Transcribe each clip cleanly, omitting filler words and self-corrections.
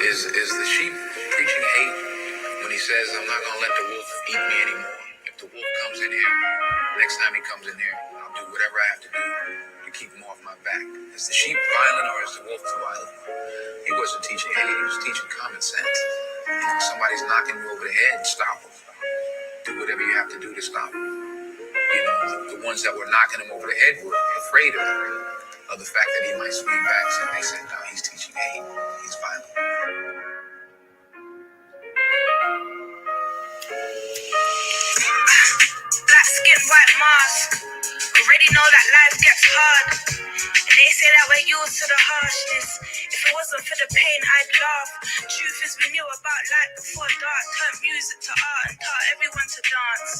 Is the sheep preaching hate when he says, I'm not going to let the wolf eat me anymore? If the wolf comes in here, next time he comes in here, I'll do whatever I have to do to keep him off my back. Is the sheep violent or is the wolf too violent? He wasn't teaching hate, he was teaching common sense. If somebody's knocking you over the head, stop them. Do whatever you have to do to stop them. The ones that were knocking him over the head were afraid of the fact that he might swing back. So they said, no, he's teaching hate. He's violent. Black skin, white mask. Already know that life gets hard. And they say that we're used to the harshness. If it wasn't for the pain, I'd laugh. Truth is, we knew about light before dark. Turned music to art and taught everyone to dance.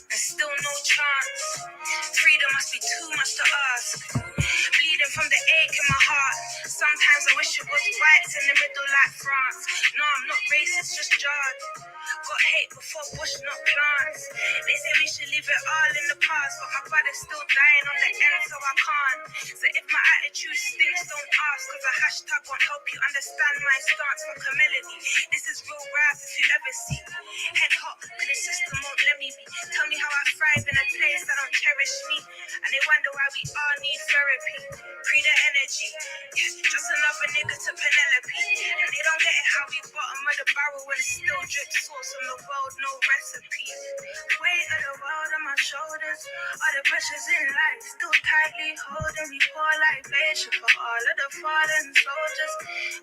There's still no chance. Freedom must be too much to ask. Bleeding from the ache in my heart. Sometimes I wish it was whites in the middle like France. No, I'm not racist, just jarred. Got hate before bush, not plants. They say we should leave it all in the past, but my brother's still dying on the end, so I can't. So if my attitude stinks, don't ask, cause a hashtag won't help you understand my stance. Fuck a melody. This is real rap if you ever see. Head hot, but the system won't let me be. Tell me how I thrive in a place that don't cherish me. And they wonder why we all need therapy. Pre the energy. Yeah, just another nigga to Penelope. And they don't get it how we bottom of the barrel when it still drips sauce from the world, no recipe. Weight of the world on my shoulders. All the pressures in life still tightly holding me. Pour libation for all of the fallen soldiers.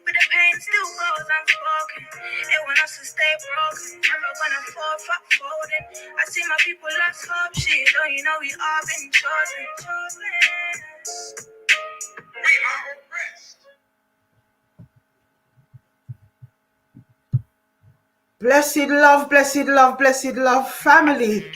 But the pain still goes unspoken. They want us to stay broken. Never gonna fall, fuck folding. I see my people lost hope. Shit, don't you know we all been chosen. We are oppressed. Blessed love, blessed love, blessed love, family.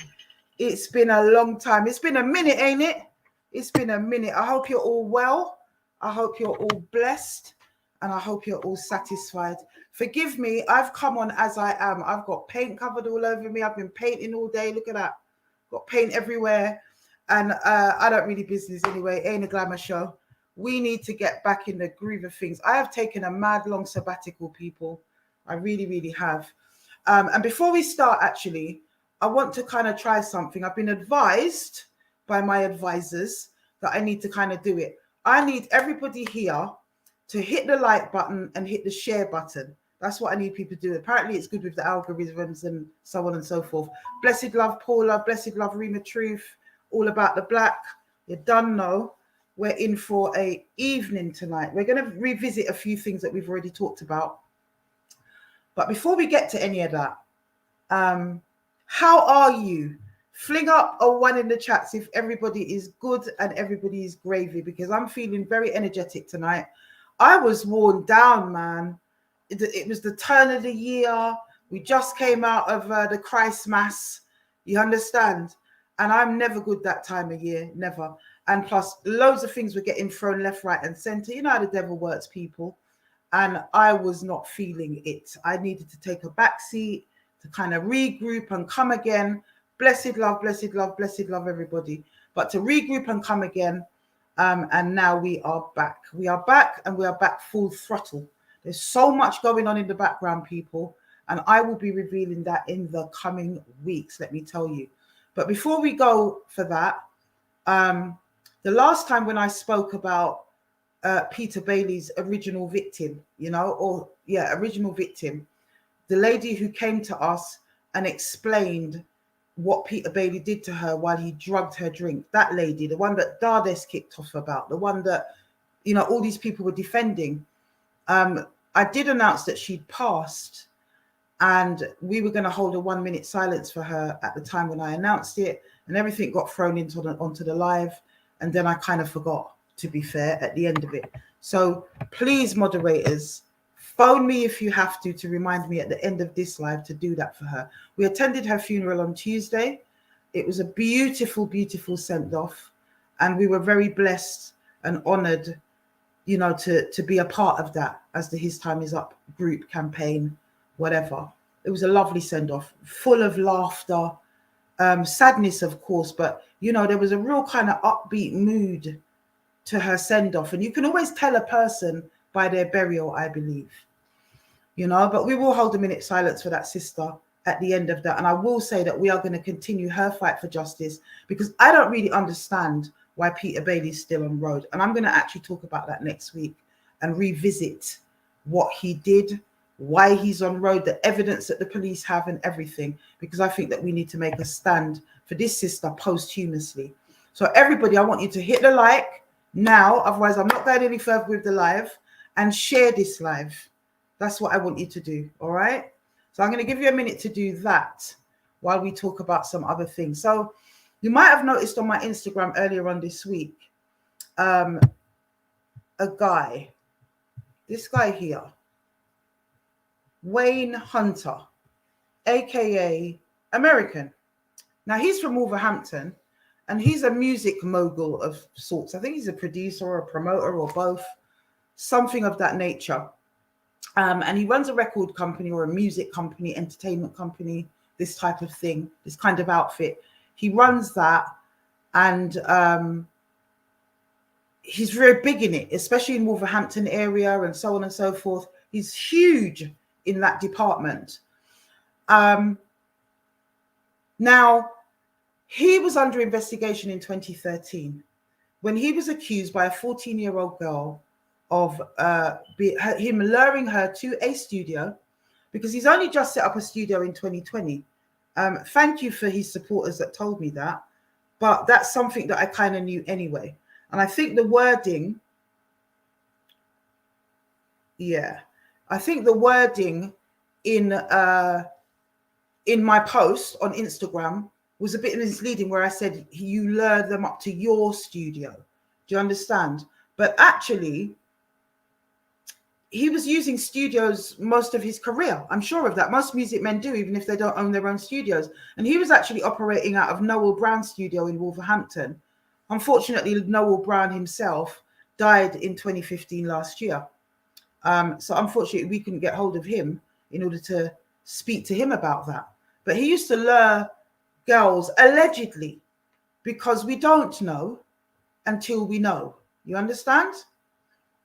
It's been a long time. It's been a minute, ain't it? It's been a minute. I hope you're all well. I hope you're all blessed. And I hope you're all satisfied. Forgive me, I've come on as I am. I've got paint covered all over me. I've been painting all day. Look at that. Got paint everywhere. And I don't really business anyway. Ain't a glamour show. We need to get back in the groove of things. I have taken a mad long sabbatical, people. I really, really have. And before we start, actually, I want to kind of try something. I've been advised by my advisors that I need to kind of do it. I need everybody here to hit the like button and hit the share button. That's what I need people to do. Apparently, it's good with the algorithms and so on and so forth. Blessed love, Paula. Blessed love, Rima Truth. All about the black. You done know. We're in for a evening tonight. We're going to revisit a few things that we've already talked about. But before we get to any of that, how are you? Fling up a 1 in the chats if everybody is good and everybody is gravy, because I'm feeling very energetic tonight. I was worn down, man. It was the turn of the year. We just came out of the Christ Mass. You understand? And I'm never good that time of year, never. And plus, loads of things were getting thrown left, right, and center. You know how the devil works, people. And I was not feeling it. I needed to take a back seat to kind of regroup and come again. Blessed love, blessed love, blessed love, everybody. But to regroup and come again. And now we are back. We are back and we are back full throttle. There's so much going on in the background, people. And I will be revealing that in the coming weeks, let me tell you. But before we go for that, the last time when I spoke about Peter Bailey's original victim, original victim, the lady who came to us and explained what Peter Bailey did to her while he drugged her drink. That lady, the one that Dades kicked off about, the one that, all these people were defending. I did announce that she'd passed, and we were going to hold a 1 minute silence for her at the time when I announced it, and everything got thrown onto the live, and then I kind of forgot, to be fair, at the end of it. So please, moderators, phone me if you have to remind me at the end of this live to do that for her. We attended her funeral on Tuesday. It was a beautiful, beautiful send-off, and we were very blessed and honored, to be a part of that as the His Time Is Up group campaign, whatever. It was a lovely send-off, full of laughter, sadness, of course, but, there was a real kind of upbeat mood to her send-off. And you can always tell a person by their burial, I believe. But we will hold a minute silence for that sister at the end of that. And I will say that we are going to continue her fight for justice, because I don't really understand why Peter Bailey's still on road. And I'm going to actually talk about that next week and revisit what he did, why he's on road, the evidence that the police have and everything, because I think that we need to make a stand for this sister posthumously. So everybody, I want you to hit the like now, otherwise I'm not going any further with the live, and share this live. That's what I want you to do, all right? So I'm going to give you a minute to do that while we talk about some other things. So you might have noticed on my Instagram earlier on this week, a guy, this guy here, Wayne Hunter, aka American. Now he's from Wolverhampton, and he's a music mogul of sorts. I think he's a producer or a promoter or both, something of that nature. And he runs a record company or a music company, entertainment company, this type of thing, this kind of outfit. He runs that, and he's very big in it, especially in Wolverhampton area and so on and so forth. He's huge in that department. Now, he was under investigation in 2013 when he was accused by a 14-year-old girl of him luring her to a studio, because he's only just set up a studio in 2020. Thank you for his supporters that told me that, but that's something that I kind of knew anyway. And I think the wording, in my post on Instagram was a bit misleading, where I said you lure them up to your studio. Do you understand? But actually, he was using studios most of his career. I'm sure of that. Most music men do, even if they don't own their own studios. And he was actually operating out of Noel Brown's studio in Wolverhampton. Unfortunately, Noel Brown himself died in 2015 last year. So unfortunately, we couldn't get hold of him in order to speak to him about that. But he used to lure girls, allegedly, because we don't know until we know. You understand?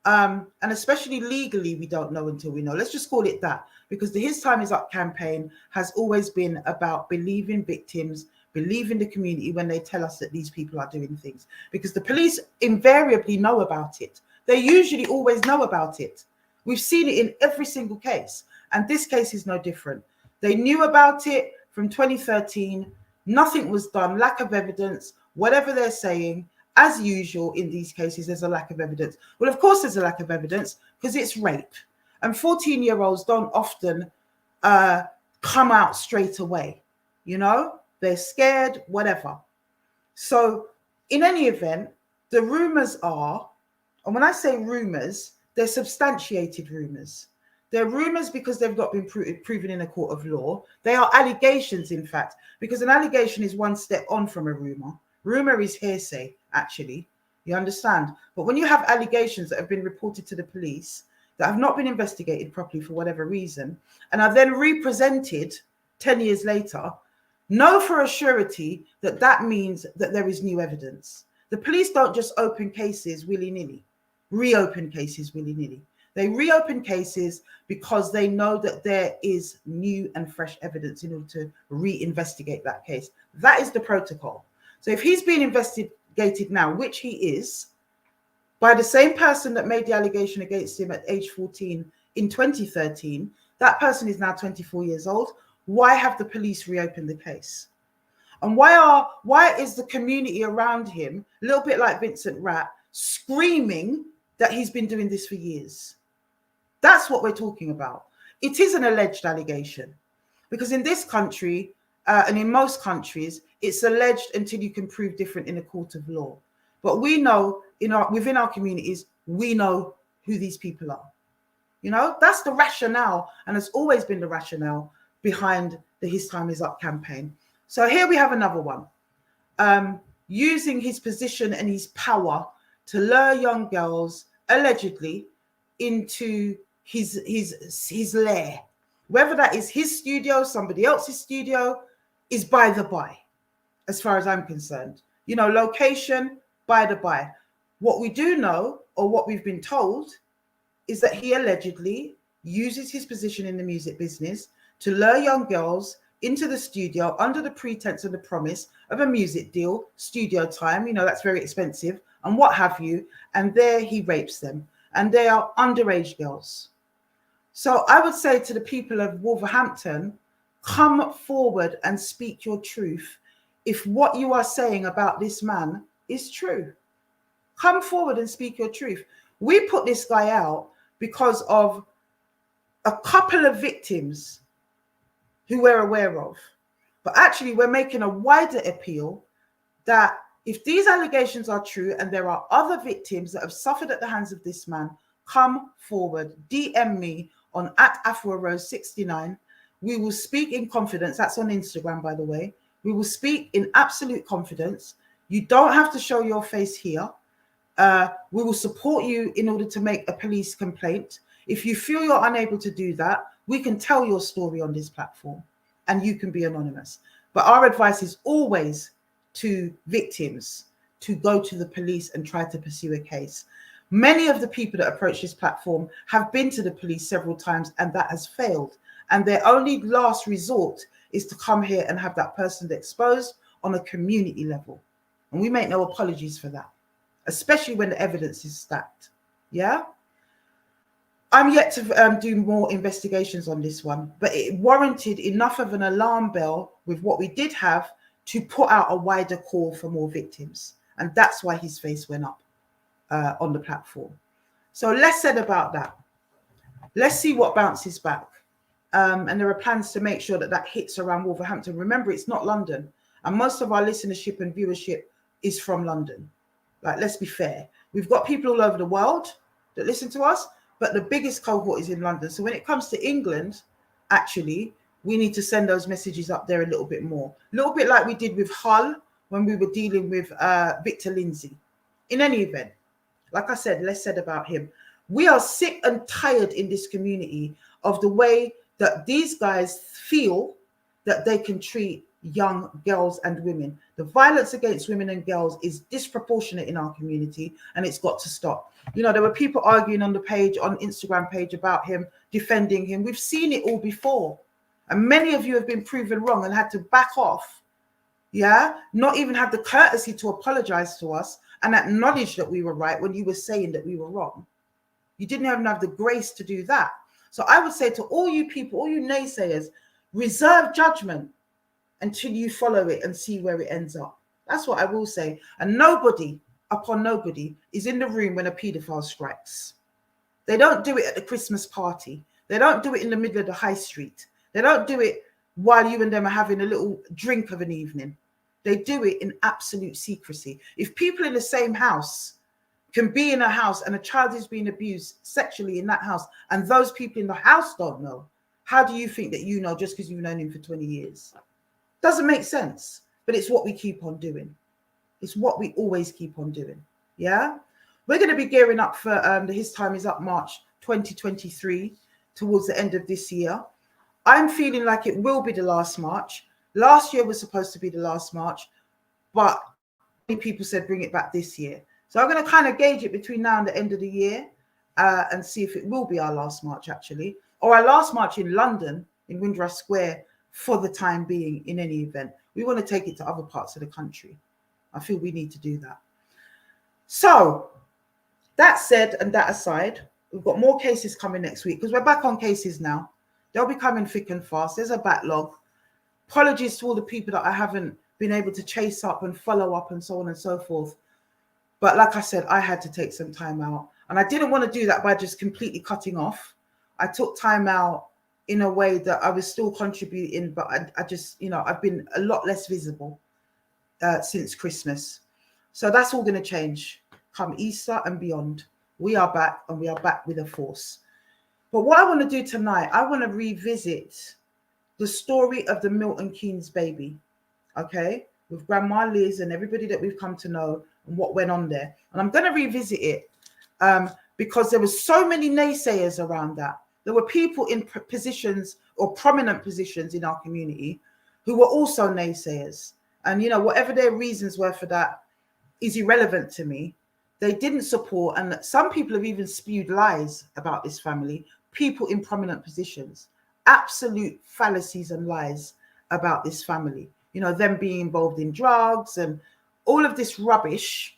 And especially legally, we don't know until we know. Let's just call it that, because the His Time Is Up campaign has always been about believing victims, believing the community when they tell us that these people are doing things, because the police invariably know about it. They usually always know about it. We've seen it in every single case, and this case is no different. They knew about it from 2013. Nothing was done, lack of evidence, whatever they're saying. As usual in these cases, there's a lack of evidence. Well, of course there's a lack of evidence, because it's rape. And 14-year-olds don't often come out straight away. They're scared, whatever. So in any event, the rumors are, and when I say rumors, they're substantiated rumors. They're rumors because they've not been proven in a court of law. They are allegations, in fact, because an allegation is one step on from a rumor. Rumor is hearsay, actually. You understand? But when you have allegations that have been reported to the police that have not been investigated properly for whatever reason, and are then represented 10 years later, know for a surety that that means that there is new evidence. The police don't just open cases willy-nilly, reopen cases willy-nilly. They reopen cases because they know that there is new and fresh evidence in order to reinvestigate that case. That is the protocol. So if he's being investigated now, which he is, by the same person that made the allegation against him at age 14 in 2013, that person is now 24 years old. Why have the police reopened the case? And why is the community around him, a little bit like Vincent Rapp, screaming that he's been doing this for years? That's what we're talking about. It is an alleged allegation, because in this country, and in most countries, it's alleged until you can prove different in a court of law. But we know within our communities, we know who these people are. That's the rationale, and has always been the rationale behind the His Time Is Up campaign. So here we have another one, using his position and his power to lure young girls, allegedly, into his lair. Whether that is his studio, somebody else's studio, is by the by, as far as I'm concerned. Location, by the by. What we do know, or what we've been told, is that he allegedly uses his position in the music business to lure young girls into the studio under the pretense of the promise of a music deal, studio time, that's very expensive, and what have you. And there he rapes them. And they are underage girls. So I would say to the people of Wolverhampton, come forward and speak your truth. If what you are saying about this man is true, come forward and speak your truth. We put this guy out because of a couple of victims who we're aware of. But actually, we're making a wider appeal that if these allegations are true and there are other victims that have suffered at the hands of this man, come forward, DM me on @AfuaRose69. We will speak in confidence. That's on Instagram, by the way. We will speak in absolute confidence. You don't have to show your face here. We will support you in order to make a police complaint. If you feel you're unable to do that, we can tell your story on this platform and you can be anonymous. But our advice is always to victims to go to the police and try to pursue a case. Many of the people that approach this platform have been to the police several times and that has failed. And their only last resort is to come here and have that person exposed on a community level. And we make no apologies for that, especially when the evidence is stacked. Yeah? I'm yet to do more investigations on this one, but it warranted enough of an alarm bell with what we did have to put out a wider call for more victims. And that's why his face went up on the platform. So less said about that. Let's see what bounces back. And there are plans to make sure that that hits around Wolverhampton. Remember, it's not London. And most of our listenership and viewership is from London. Like, let's be fair. We've got people all over the world that listen to us, but the biggest cohort is in London. So when it comes to England, actually, we need to send those messages up there a little bit more. A little bit like we did with Hull when we were dealing with Victor Lindsay. In any event, like I said, less said about him. We are sick and tired in this community of the way that these guys feel that they can treat young girls and women. The violence against women and girls is disproportionate in our community, and it's got to stop. There were people arguing on the page, on Instagram page, about him, defending him. We've seen it all before. And many of you have been proven wrong and had to back off. Yeah? Not even have the courtesy to apologize to us and acknowledge that we were right when you were saying that we were wrong. You didn't even have the grace to do that. So I would say to all you people, all you naysayers, reserve judgment until you follow it and see where it ends up. That's what I will say. And nobody, upon nobody, is in the room when a paedophile strikes. They don't do it at the Christmas party. They don't do it in the middle of the high street. They don't do it while you and them are having a little drink of an evening. They do it in absolute secrecy. If people in the same house can be in a house and a child is being abused sexually in that house, and those people in the house don't know, how do you think that you know just because you've known him for 20 years? Doesn't make sense, but it's what we keep on doing. It's what we always keep on doing. Yeah? We're going to be gearing up for the His Time Is Up March 2023 towards the end of this year. I'm feeling like it will be the last march. Last year was supposed to be the last march, but many people said bring it back this year. So I'm going to kind of gauge it between now and the end of the year and see if it will be our last march, actually, or our last march in London, in Windrush Square, for the time being, in any event. We want to take it to other parts of the country. I feel we need to do that. So that said, and that aside, we've got more cases coming next week because we're back on cases now. They'll be coming thick and fast. There's a backlog. Apologies to all the people that I haven't been able to chase up and follow up and so on and so forth. But like I said, I had to take some time out. And I didn't want to do that by just completely cutting off. I took time out in a way that I was still contributing, but I just, I've been a lot less visible since Christmas. So that's all going to change come Easter and beyond. We are back, and we are back with a force. But what I want to do tonight, I want to revisit the story of the Milton Keynes baby, okay, with Grandma Liz and everybody that we've come to know and what went on there. And I'm going to revisit it because there were so many naysayers around that. There were people in positions or prominent positions in our community who were also naysayers. And, whatever their reasons were for that is irrelevant to me. They didn't support, and some people have even spewed lies about this family, people in prominent positions. Absolute fallacies and lies about this family. You know, them being involved in drugs and all of this rubbish,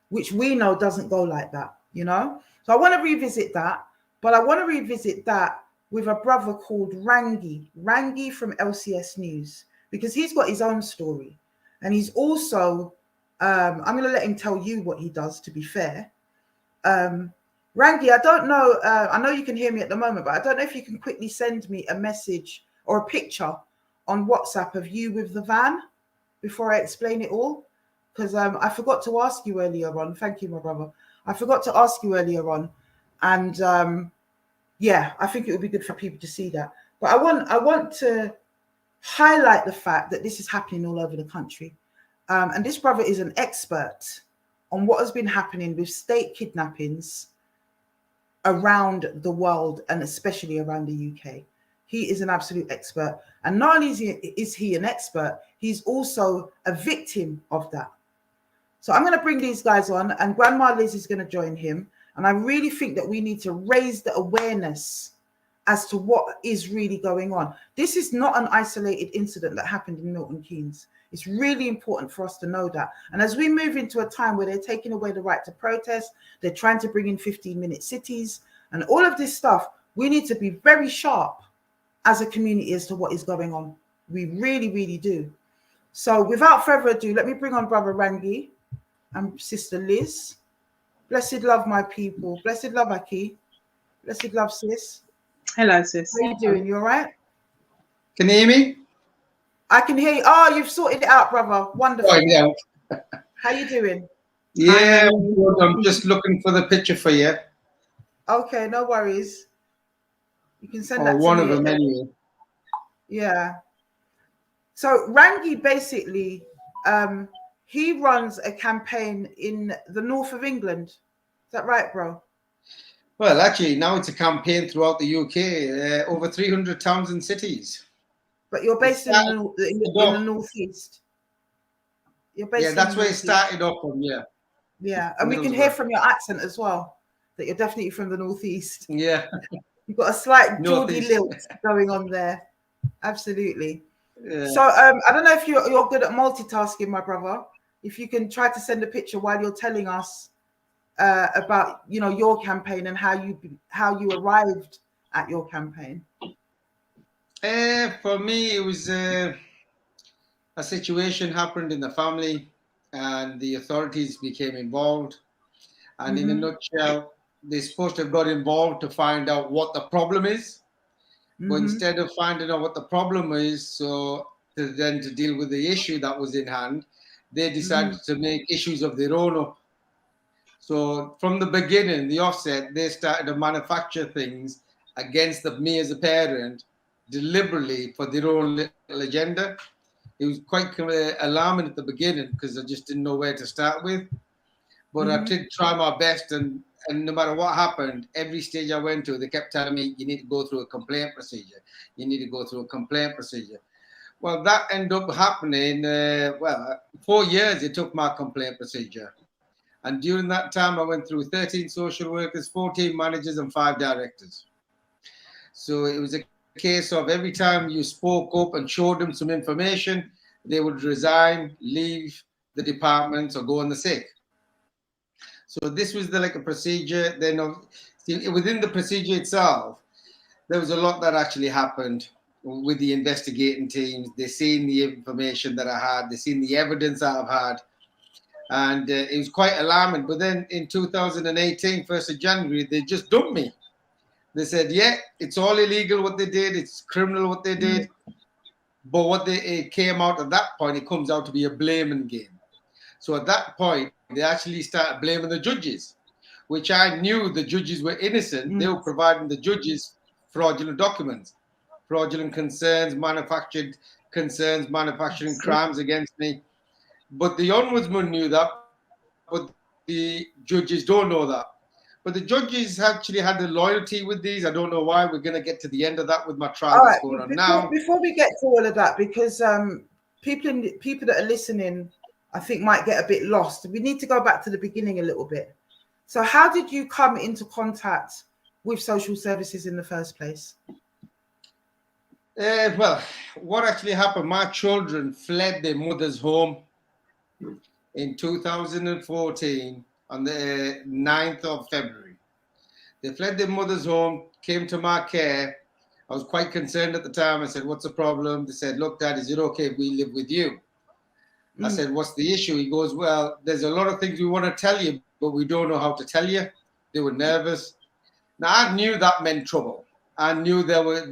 which we know doesn't go like that, you know? So I want to revisit that, but I want to revisit that with a brother called Rangi from LCS News, because he's got his own story. And he's also, I'm going to let him tell you what he does, to be fair. Rangi, I don't know, I know you can hear me at the moment, but I don't know if you can quickly send me a message or a picture on WhatsApp of you with the van before I explain it all. Because I forgot to ask you earlier on. Thank you, my brother. I forgot to ask you earlier on. And yeah, I think it would be good for people to see that. But I want to highlight the fact that this is happening all over the country. And this brother is an expert on what has been happening with state kidnappings around the world, and especially around the UK. He is an absolute expert. And not only is he an expert, he's also a victim of that. So I'm going to bring these guys on, and Grandma Liz is going to join him. And I really think that we need to raise the awareness as to what is really going on. This is not an isolated incident that happened in Milton Keynes. It's really important for us to know that. And as we move into a time where they're taking away the right to protest, they're trying to bring in 15-minute cities and all of this stuff, we need to be very sharp as a community as to what is going on. We really, really do. So without further ado, let me bring on Brother Rangi and Sister Liz. Blessed love, my people. Blessed love, Aki. Blessed love, sis. Hello, sis. How you doing? You all right? Can you hear me? I can hear you. Oh, you've sorted it out, brother. Wonderful. Oh, yeah. How you doing? Yeah, I'm just looking for the picture for you. Okay, no worries. You can send that to me. One of them anyway. Yeah. So Rangi basically, he runs a campaign in the north of England. Is that right, bro? Well, actually, now it's a campaign throughout the UK, over 300 towns and cities. But you're based in the northeast. You're based that's in where it started off from, yeah. Yeah, and we can hear from your accent as well that you're definitely from the northeast. Yeah. You've got a slight Geordie lilt going on there. Absolutely. Yeah. So I don't know if you're good at multitasking, my brother. If you can try to send a picture while you're telling us about your campaign and how you arrived at your campaign. For me, it was a situation happened in the family, and the authorities became involved. And in a nutshell, they're supposed to have got involved to find out what the problem is. But instead of finding out what the problem is, so to deal with the issue that was in hand, they decided to make issues of their own up. So from the beginning, the offset, they started to manufacture things against me as a parent deliberately for their own little agenda. It was quite alarming at the beginning because I just didn't know where to start with. But I did try my best, and no matter what happened, every stage I went to, they kept telling me, you need to go through a complaint procedure. You need to go through a complaint procedure. Well, that ended up happening, 4 years it took my complaint procedure. And during that time, I went through 13 social workers, 14 managers, and 5 directors. So it was a case of every time you spoke up and showed them some information, they would resign, leave the department, or go on the sick. So this was a procedure. Then within the procedure itself, there was a lot that actually happened with the investigating teams. They seen the information that I had. They seen the evidence that I've had. And it was quite alarming. But then in 2018, 1st of January, they just dumped me. They said, yeah, it's all illegal what they did. It's criminal what they did. But what it came out at that point, it comes out to be a blaming game. So at that point, they actually started blaming the judges, which I knew the judges were innocent. They were providing the judges fraudulent documents, fraudulent concerns, manufacturing crimes against me. But the ombudsman knew that, but the judges don't know that. But the judges actually had the loyalty with these. I don't know why. We're going to get to the end of that with my trial that's going on now. Before we get to all of that, because people that are listening, I think, might get a bit lost. We need to go back to the beginning a little bit. So how did you come into contact with social services in the first place? Well, what actually happened, my children fled their mother's home in 2014 on the 9th of February. They fled their mother's home, came to my care. I was quite concerned at the time. I said, what's the problem? They said, look, Dad, is it okay if we live with you? I said, what's the issue? He goes, well, there's a lot of things we want to tell you, but we don't know how to tell you. They were nervous. Now, I knew that meant trouble. I knew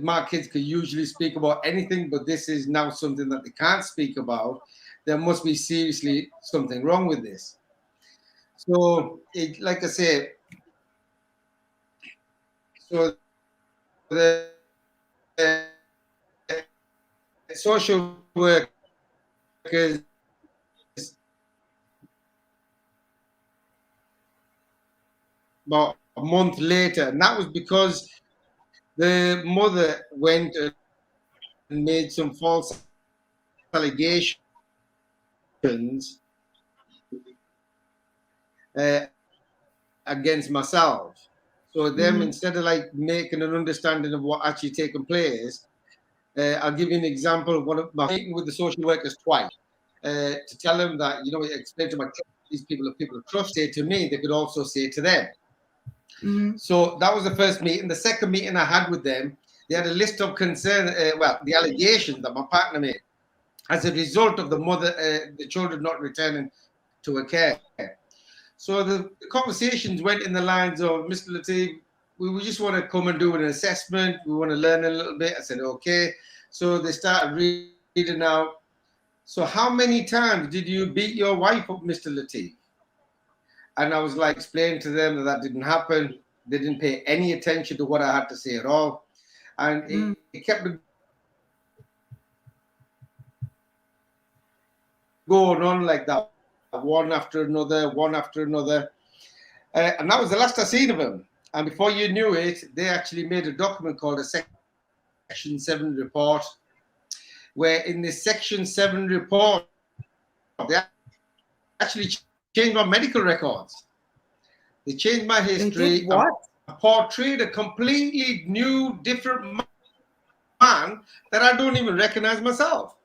my kids could usually speak about anything, but this is now something that they can't speak about. There must be seriously something wrong with this. So, like I say, so the social workers about a month later, and that was because the mother went and made some false allegations against myself. So them, instead of like making an understanding of what actually taken place, I'll give you an example of one of my meeting with the social workers twice to tell them that, explain to my these people are people of trust, say to me, they could also say to them. So that was the first meeting. The second meeting I had with them, they had a list of concern, the allegations that my partner made as a result of the children not returning to her care. So the conversations went in the lines of, Mr. Lateef, we just want to come and do an assessment. We want to learn a little bit. I said, okay. So they started reading out. So how many times did you beat your wife up, Mr. Lateef? And I was like explaining to them that didn't happen. They didn't pay any attention to what I had to say at all. And it kept going on like that, one after another. And that was the last I seen of him. And before you knew it, they actually made a document called a Section 7 report, where in the Section 7 report, they actually changed my medical records. They changed my history. What? And portrayed a completely new, different man that I don't even recognize myself.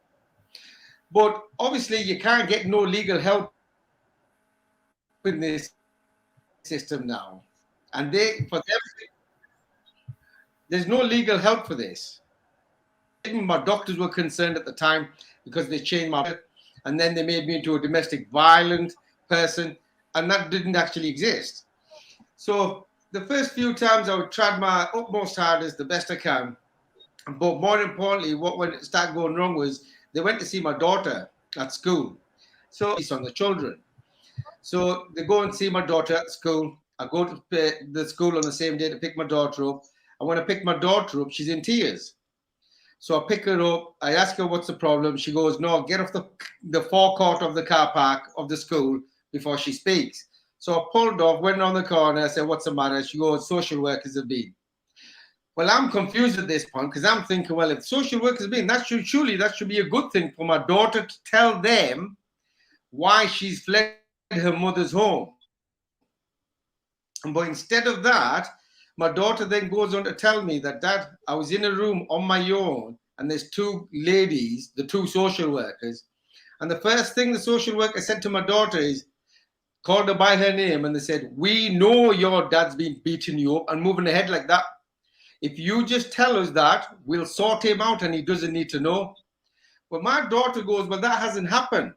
But obviously, you can't get no legal help in this system now. And there's no legal help for this. Even my doctors were concerned at the time because they changed and then they made me into a domestic violent person, and that didn't actually exist. So the first few times I tried my utmost hardest, the best I can. But more importantly, when it started going wrong was they went to see my daughter at school. So it's on the children. So they go and see my daughter at school. I go to the school on the same day to pick my daughter up. And when I pick my daughter up, she's in tears. So I pick her up. I ask her what's the problem. She goes, no, get off the forecourt of the car park of the school before she speaks. So I pulled off, went on the corner. I said, what's the matter? She goes, social workers have been. Well, I'm confused at this point because I'm thinking, well, if social workers have been, that should be a good thing for my daughter to tell them why she's fled her mother's home. But instead of that, my daughter then goes on to tell me that, Dad, I was in a room on my own and there's two ladies, the two social workers. And the first thing the social worker said to my daughter is, called her by her name, and they said, we know your dad's been beating you up and moving ahead like that. If you just tell us that, we'll sort him out and he doesn't need to know. But my daughter goes, well, that hasn't happened.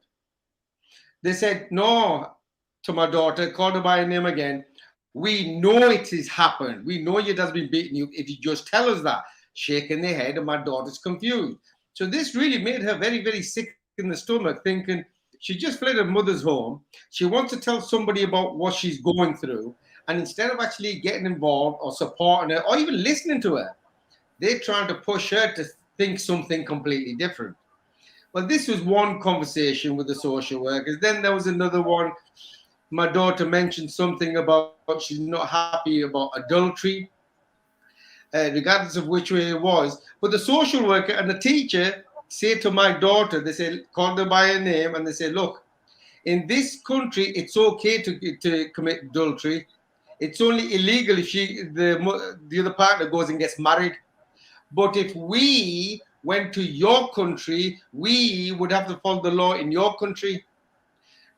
They said, no, to my daughter, called her by her name again. We know it has happened. We know your dad's been beating you. If you just tell us that, shaking their head, and my daughter's confused. So this really made her very, very sick in the stomach, thinking she just fled her mother's home. She wants to tell somebody about what she's going through. And instead of actually getting involved or supporting her or even listening to her, they're trying to push her to think something completely different. Well, this was one conversation with the social workers. Then there was another one. My daughter mentioned something about she's not happy about adultery, regardless of which way it was. But the social worker and the teacher say to my daughter, they say, call her by her name, and they say, look, in this country, it's okay to commit adultery. It's only illegal if the other partner goes and gets married. But if we went to your country, we would have to follow the law in your country.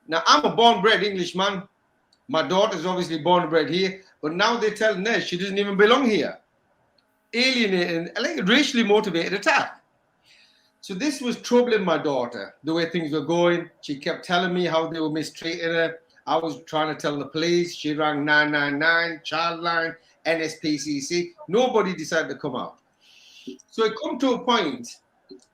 Now, I'm a born-bred Englishman. My daughter's obviously born-bred here, but now they're telling her she doesn't even belong here. Alienating, like a racially motivated attack. So this was troubling my daughter, the way things were going. She kept telling me how they were mistreating her. I was trying to tell the police. She rang 999, Childline, NSPCC. Nobody decided to come out. So it come to a point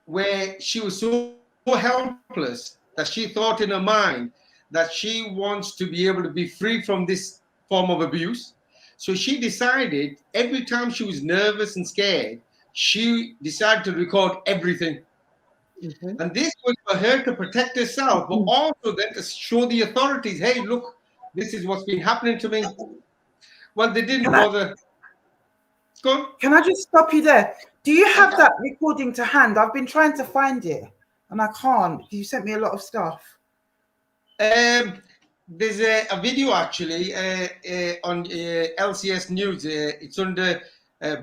where she was so helpless that she thought in her mind that she wants to be able to be free from this form of abuse. So she decided every time she was nervous and scared, she decided to record everything. Mm-hmm. And this was for her to protect herself, but also then to show the authorities, hey, look, this is what's been happening to me. Well, they didn't bother. Go on. Can I just stop you there? Do you have that recording to hand? I've been trying to find it and I can't. You sent me a lot of stuff. There's a video actually on LCS News. It's under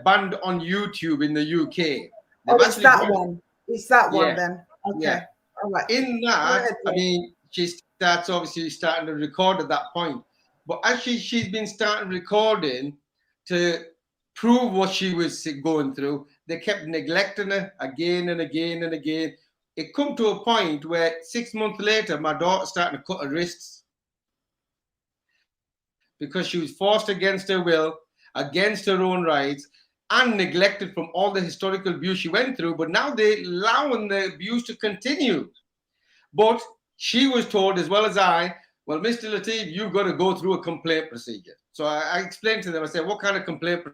banned on YouTube in the UK. It's that one. It's that one then. Okay. Yeah. All right. In that, I mean, she starts obviously starting to record at that point. But actually, she's been starting recording to prove what she was going through. They kept neglecting her again and again and again. It come to a point where 6 months later, my daughter started to cut her wrists because she was forced against her will, against her own rights, and neglected from all the historical abuse she went through. But now they're allowing the abuse to continue. But she was told, as well as I, well, Mr. Lateef, you've got to go through a complaint procedure. So I explained to them, I said, what kind of complaint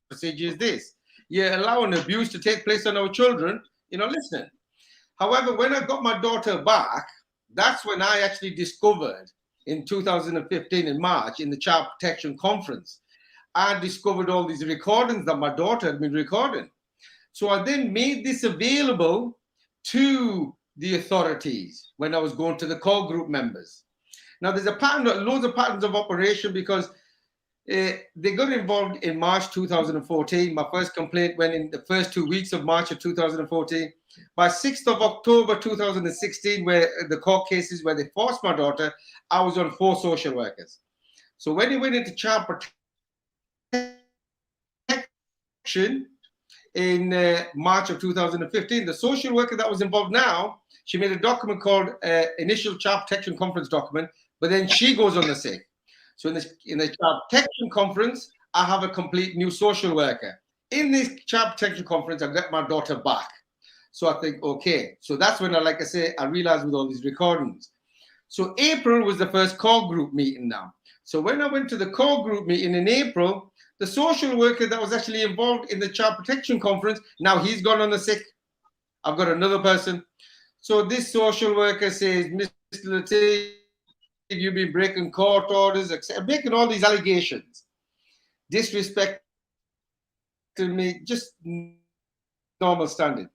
procedure is this? You're allowing abuse to take place on our children, listening. However, when I got my daughter back, that's when I actually discovered in 2015 in March in the Child Protection Conference, I discovered all these recordings that my daughter had been recording. So I then made this available to the authorities when I was going to the core group members. Now, there's a pattern, loads of patterns of operation because they got involved in March 2014. My first complaint went in the first 2 weeks of March of 2014. By 6th of October 2016, where the court cases where they forced my daughter, I was on 4 social workers. So when it went into child protection in March of 2015, the social worker that was involved now, she made a document called Initial Child Protection Conference document, but then she goes on the sick. So in the Child Protection Conference, I have a complete new social worker. In this Child Protection Conference, I got my daughter back. So I think, okay. So that's when I realized with all these recordings. So April was the first core group meeting now. So when I went to the core group meeting in April, the social worker that was actually involved in the Child Protection Conference, now he's gone on the sick. I've got another person. So this social worker says, Mr. Lateef, you've been breaking court orders, making all these allegations. Disrespect to me, just normal standard.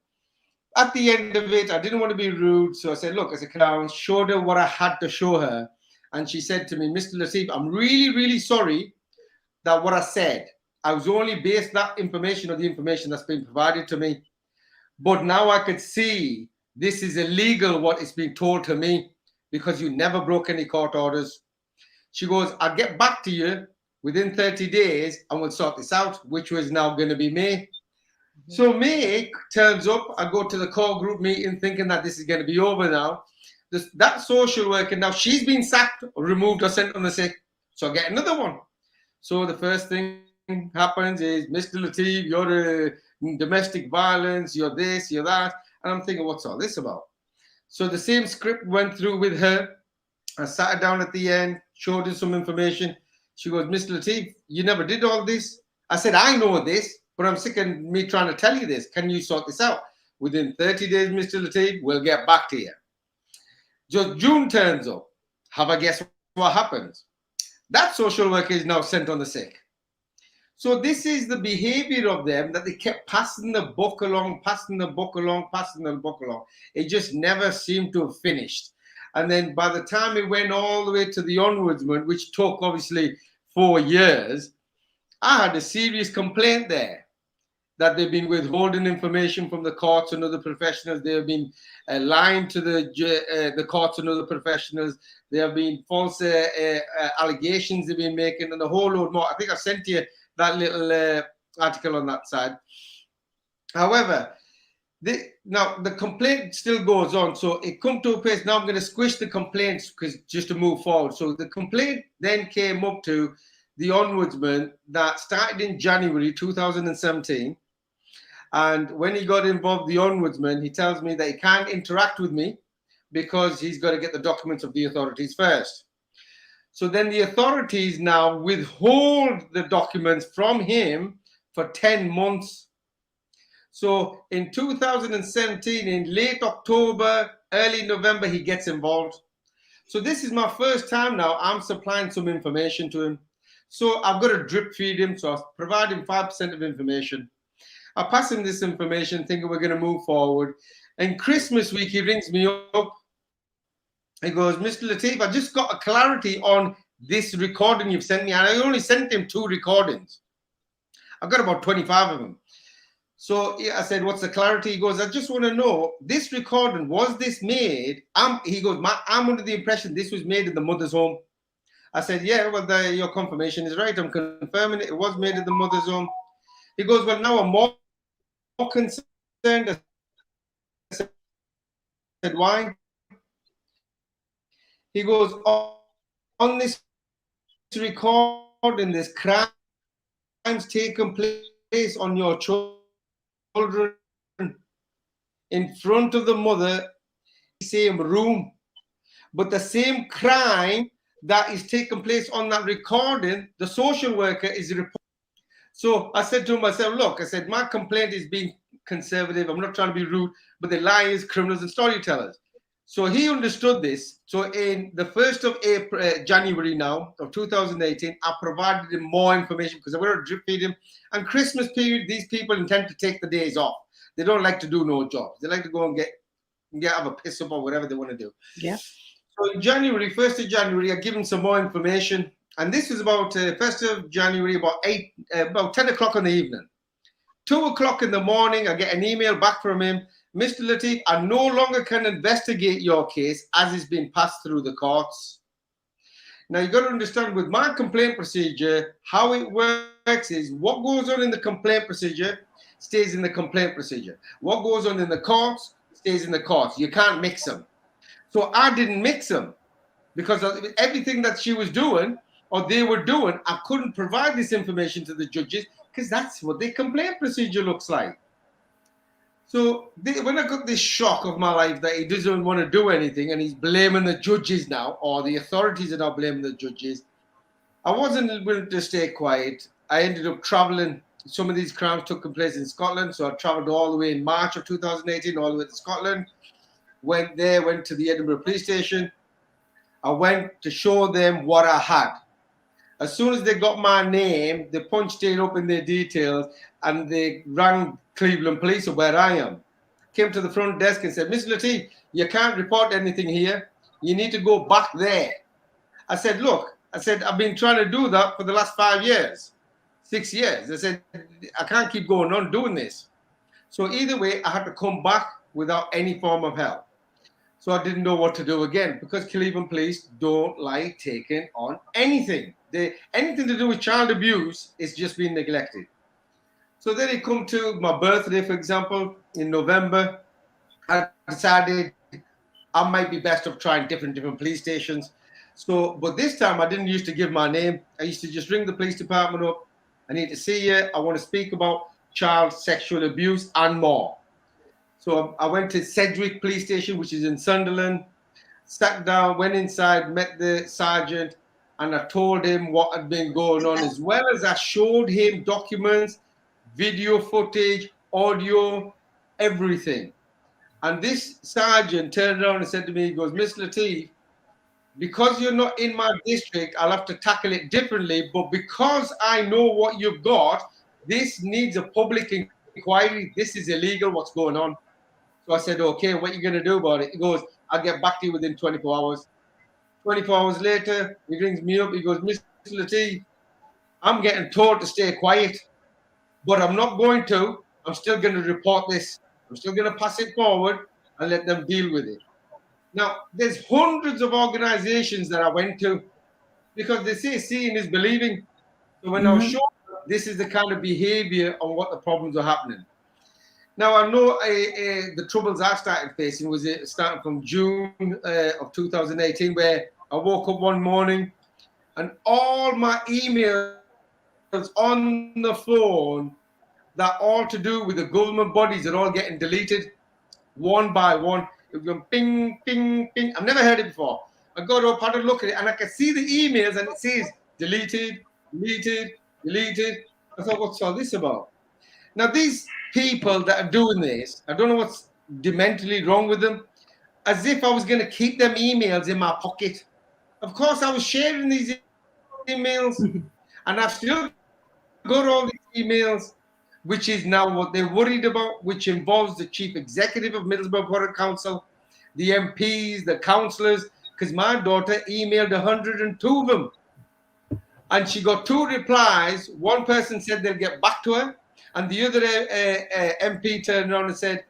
At the end of it, I didn't want to be rude, so I said, look, can I showed her what I had to show her. And she said to me, Mr. Lateef, I'm really, really sorry that what I said, I was only based that information on the information that's been provided to me. But now I could see this is illegal what is being told to me because you never broke any court orders. She goes, I'll get back to you within 30 days and we'll sort this out, which was now going to be May. So May turns up, I go to the core group meeting thinking that this is going to be over now. That social worker, now she's been sacked or removed or sent on the sick. So I get another one. So the first thing happens is, Mr. Lateef, you're domestic violence, you're this, you're that. And I'm thinking, what's all this about? So the same script went through with her. I sat her down at the end, showed her some information. She goes, Mr. Lateef, you never did all this. I said, I know this, but I'm sick of me trying to tell you this. Can you sort this out? Within 30 days, Mr. Lateef, we'll get back to you. Just June turns up. Have a guess what happens? That social worker is now sent on the sick. So this is the behavior of them, that they kept passing the book along, passing the book along, passing the book along. It just never seemed to have finished. And then by the time it went all the way to the ombudsman, which took obviously 4 years, I had a serious complaint there that they've been withholding information from the courts and other professionals. They have been lying to the courts and other professionals. There have been false allegations they've been making, and a whole load more. I think I sent you that little article on that side. However, now the complaint still goes on. So it come to a place, now I'm going to squish the complaints because just to move forward. So the complaint then came up to the ombudsman that started in January 2017. And when he got involved, the ombudsman, he tells me that he can't interact with me because he's got to get the documents of the authorities first. So then the authorities now withhold the documents from him for 10 months. So in 2017, in late October, early November, he gets involved. So this is my first time now I'm supplying some information to him. So I've got to drip feed him. So I provide him 5% of information. I pass him this information, thinking we're going to move forward. And Christmas week, he rings me up. He goes, Mr. Lateef, I just got a clarity on this recording you've sent me. And I only sent him 2 recordings. I've got about 25 of them. So I said, what's the clarity? He goes, I just want to know, this recording, was this made? He goes, I'm under the impression this was made in the mother's home. I said, yeah, well, your confirmation is right. I'm confirming it. It was made in the mother's home. He goes, well, now I'm more concerned. I said, why? He goes, on this recording, there's crimes taking place on your children in front of the mother, same room, but the same crime that is taking place on that recording, the social worker is reporting. So I said to myself, look, I said, my complaint is being conservative. I'm not trying to be rude, but they're liars, criminals, and storytellers. So he understood this. So in the 1st of January now of 2018, I provided him more information because I wanted to drip feed him. And Christmas period, these people intend to take the days off. They don't like to do no jobs. They like to go and have a piss up or whatever they want to do. Yeah. So in January, 1st of January, I give him some more information. And this was about 1st of January, about 10 o'clock in the evening. 2 o'clock in the morning, I get an email back from him. Mr. Lateef, I no longer can investigate your case as it's been passed through the courts. Now, you've got to understand with my complaint procedure, how it works is what goes on in the complaint procedure stays in the complaint procedure. What goes on in the courts stays in the courts. You can't mix them. So I didn't mix them because of everything that she was doing or they were doing, I couldn't provide this information to the judges because that's what the complaint procedure looks like. So when I got this shock of my life that he doesn't want to do anything and he's blaming the judges now, or the authorities are now blaming the judges, I wasn't willing to stay quiet. I ended up traveling. Some of these crimes took place in Scotland, so I traveled all the way in March of 2018, all the way to Scotland. Went there, went to the Edinburgh police station. I went to show them what I had. As soon as they got my name, they punched it up in their details and they rang Cleveland Police of where I am. Came to the front desk and said, Mr. Lateef, you can't report anything here. You need to go back there. I said, look, I've been trying to do that for the last 5 years, 6 years. I said, I can't keep going on doing this. So either way, I had to come back without any form of help. So I didn't know what to do again because Cleveland Police don't like taking on anything. Anything to do with child abuse is just being neglected. So then it come to my birthday, for example, in November. I decided I might be best of trying different police stations. So, but this time I didn't used to give my name. I used to just ring the police department up. I need to see you. I want to speak about child sexual abuse and more. So I went to Sedgwick Police Station, which is in Sunderland, sat down, went inside, met the sergeant, and I told him what had been going on, as well as I showed him documents, video footage, audio, everything. And this sergeant turned around and said to me, he goes, Mr. Lateef, because you're not in my district, I'll have to tackle it differently. But because I know what you've got, this needs a public inquiry. This is illegal, what's going on. So I said, okay, what are you going to do about it? He goes, I'll get back to you within 24 hours. 24 hours later, he rings me up. He goes, Mr. Lateef, I'm getting told to stay quiet, but I'm not going to. I'm still going to report this. I'm still going to pass it forward and let them deal with it. Now, there's hundreds of organizations that I went to because they say seeing is believing. So when I was shown this is the kind of behavior and what the problems are happening. Now, I know the troubles I started facing was starting from June of 2018, where I woke up one morning and all my emails on the phone that all to do with the government bodies are all getting deleted one by one. It was going ping, ping, ping. I've never heard it before. I got up, had a look at it, and I could see the emails, and it says deleted, deleted, deleted. I thought, what's all this about? Now, these people that are doing this, I don't know what's dementally wrong with them, as if I was going to keep them emails in my pocket. Of course, I was sharing these emails, and I've still got all these emails, which is now what they're worried about, which involves the chief executive of Middlesbrough Borough Council, the MPs, the councillors, because my daughter emailed 102 of them. And she got 2 replies. One person said they'll get back to her, and the other MP turned around and said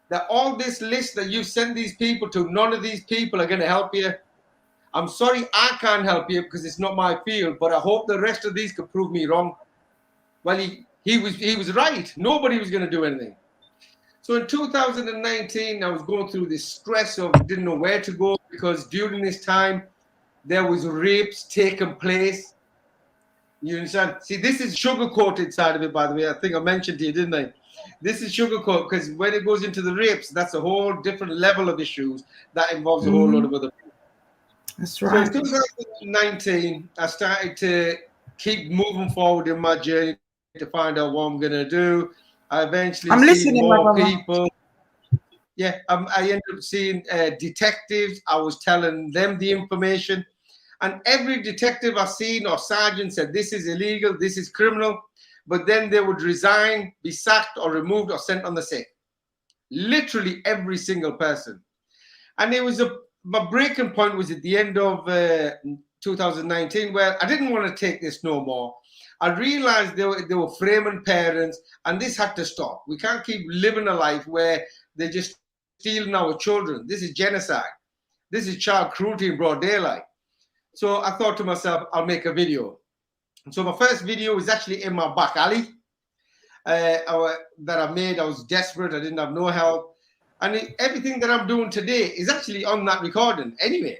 that all this list that you sent these people to, none of these people are going to help you. I'm sorry, I can't help you because it's not my field, but I hope the rest of these could prove me wrong. Well, he was right. Nobody was going to do anything. So in 2019, I was going through this stress of didn't know where to go because during this time, there was rapes taking place. You understand? See, this is sugar-coated side of it, by the way. I think I mentioned to you, didn't I? This is sugar-coated because when it goes into the rapes, that's a whole different level of issues that involves a whole lot of other people. That's right. So in 2019, I started to keep moving forward in my journey to find out what I'm going to do. I eventually see more people. Yeah, I ended up seeing detectives. I was telling them the information. And every detective I've seen or sergeant said, this is illegal, this is criminal. But then they would resign, be sacked or removed or sent on the sick. Literally every single person. And it was my breaking point was at the end of 2019 where I didn't want to take this no more. I realized they were framing parents and this had to stop. We can't keep living a life where they're just stealing our children. This is genocide. This is child cruelty in broad daylight. So I thought to myself, I'll make a video. So my first video was actually in my back alley that I made. I was desperate. I didn't have no help. And everything that I'm doing today is actually on that recording anyway.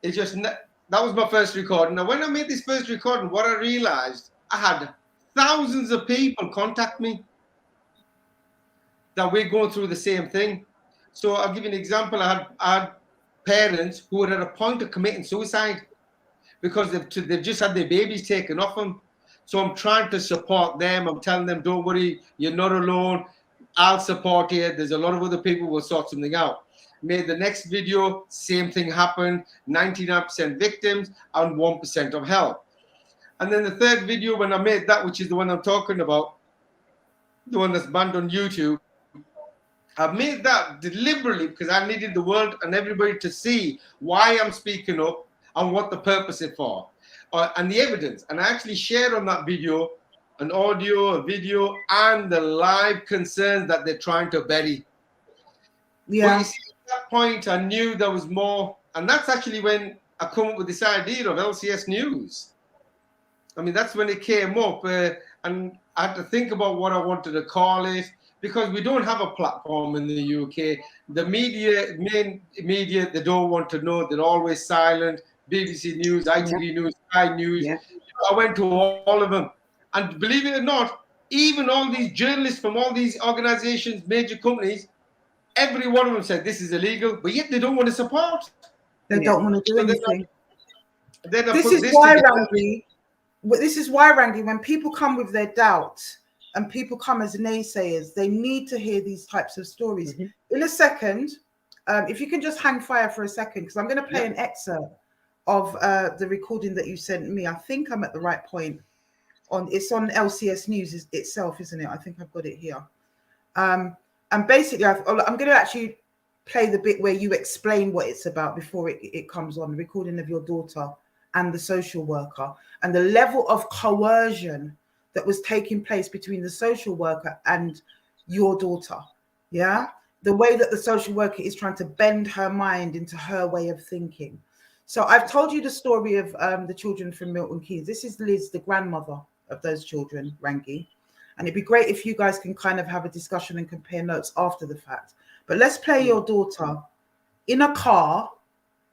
It's just, that was my first recording. Now, when I made this first recording, what I realized, I had thousands of people contact me that we're going through the same thing. So I'll give you an example. I had parents who were at a point of committing suicide because they've just had their babies taken off them. So I'm trying to support them. I'm telling them, don't worry, you're not alone. I'll support you. There's a lot of other people who will sort something out. Made the next video, same thing happened. 99% victims and 1% of help. And then the third video, when I made that, which is the one I'm talking about, the one that's banned on YouTube, I made that deliberately because I needed the world and everybody to see why I'm speaking up and what the purpose is for, and the evidence. And I actually shared on that video an audio, a video, and the live concerns that they're trying to bury. Yeah. But you see, at that point, I knew there was more. And that's actually when I come up with this idea of LCS News. I mean, that's when it came up. And I had to think about what I wanted to call it. Because we don't have a platform in the UK. The media, main media, they don't want to know. They're always silent. BBC News, ITV News, Sky News. Yeah. I went to all of them. And believe it or not, even all these journalists from all these organizations, major companies, every one of them said this is illegal, but yet they don't want to support. They don't want to do anything. This is why, Rangi, when people come with their doubts, and people come as naysayers, they need to hear these types of stories. In a second, if you can just hang fire for a second, because I'm going to play an excerpt of the recording that you sent me. I think I'm at the right point. It's on LCS News itself, isn't it? I think I've got it here. And basically, I'm going to actually play the bit where you explain what it's about before it comes on, the recording of your daughter and the social worker, and the level of coercion that was taking place between the social worker and your daughter. Yeah. The way that the social worker is trying to bend her mind into her way of thinking. So I've told you the story of the children from Milton Keynes. This is Liz, the grandmother of those children, Rangi. And it'd be great if you guys can kind of have a discussion and compare notes after the fact. But let's play your daughter in a car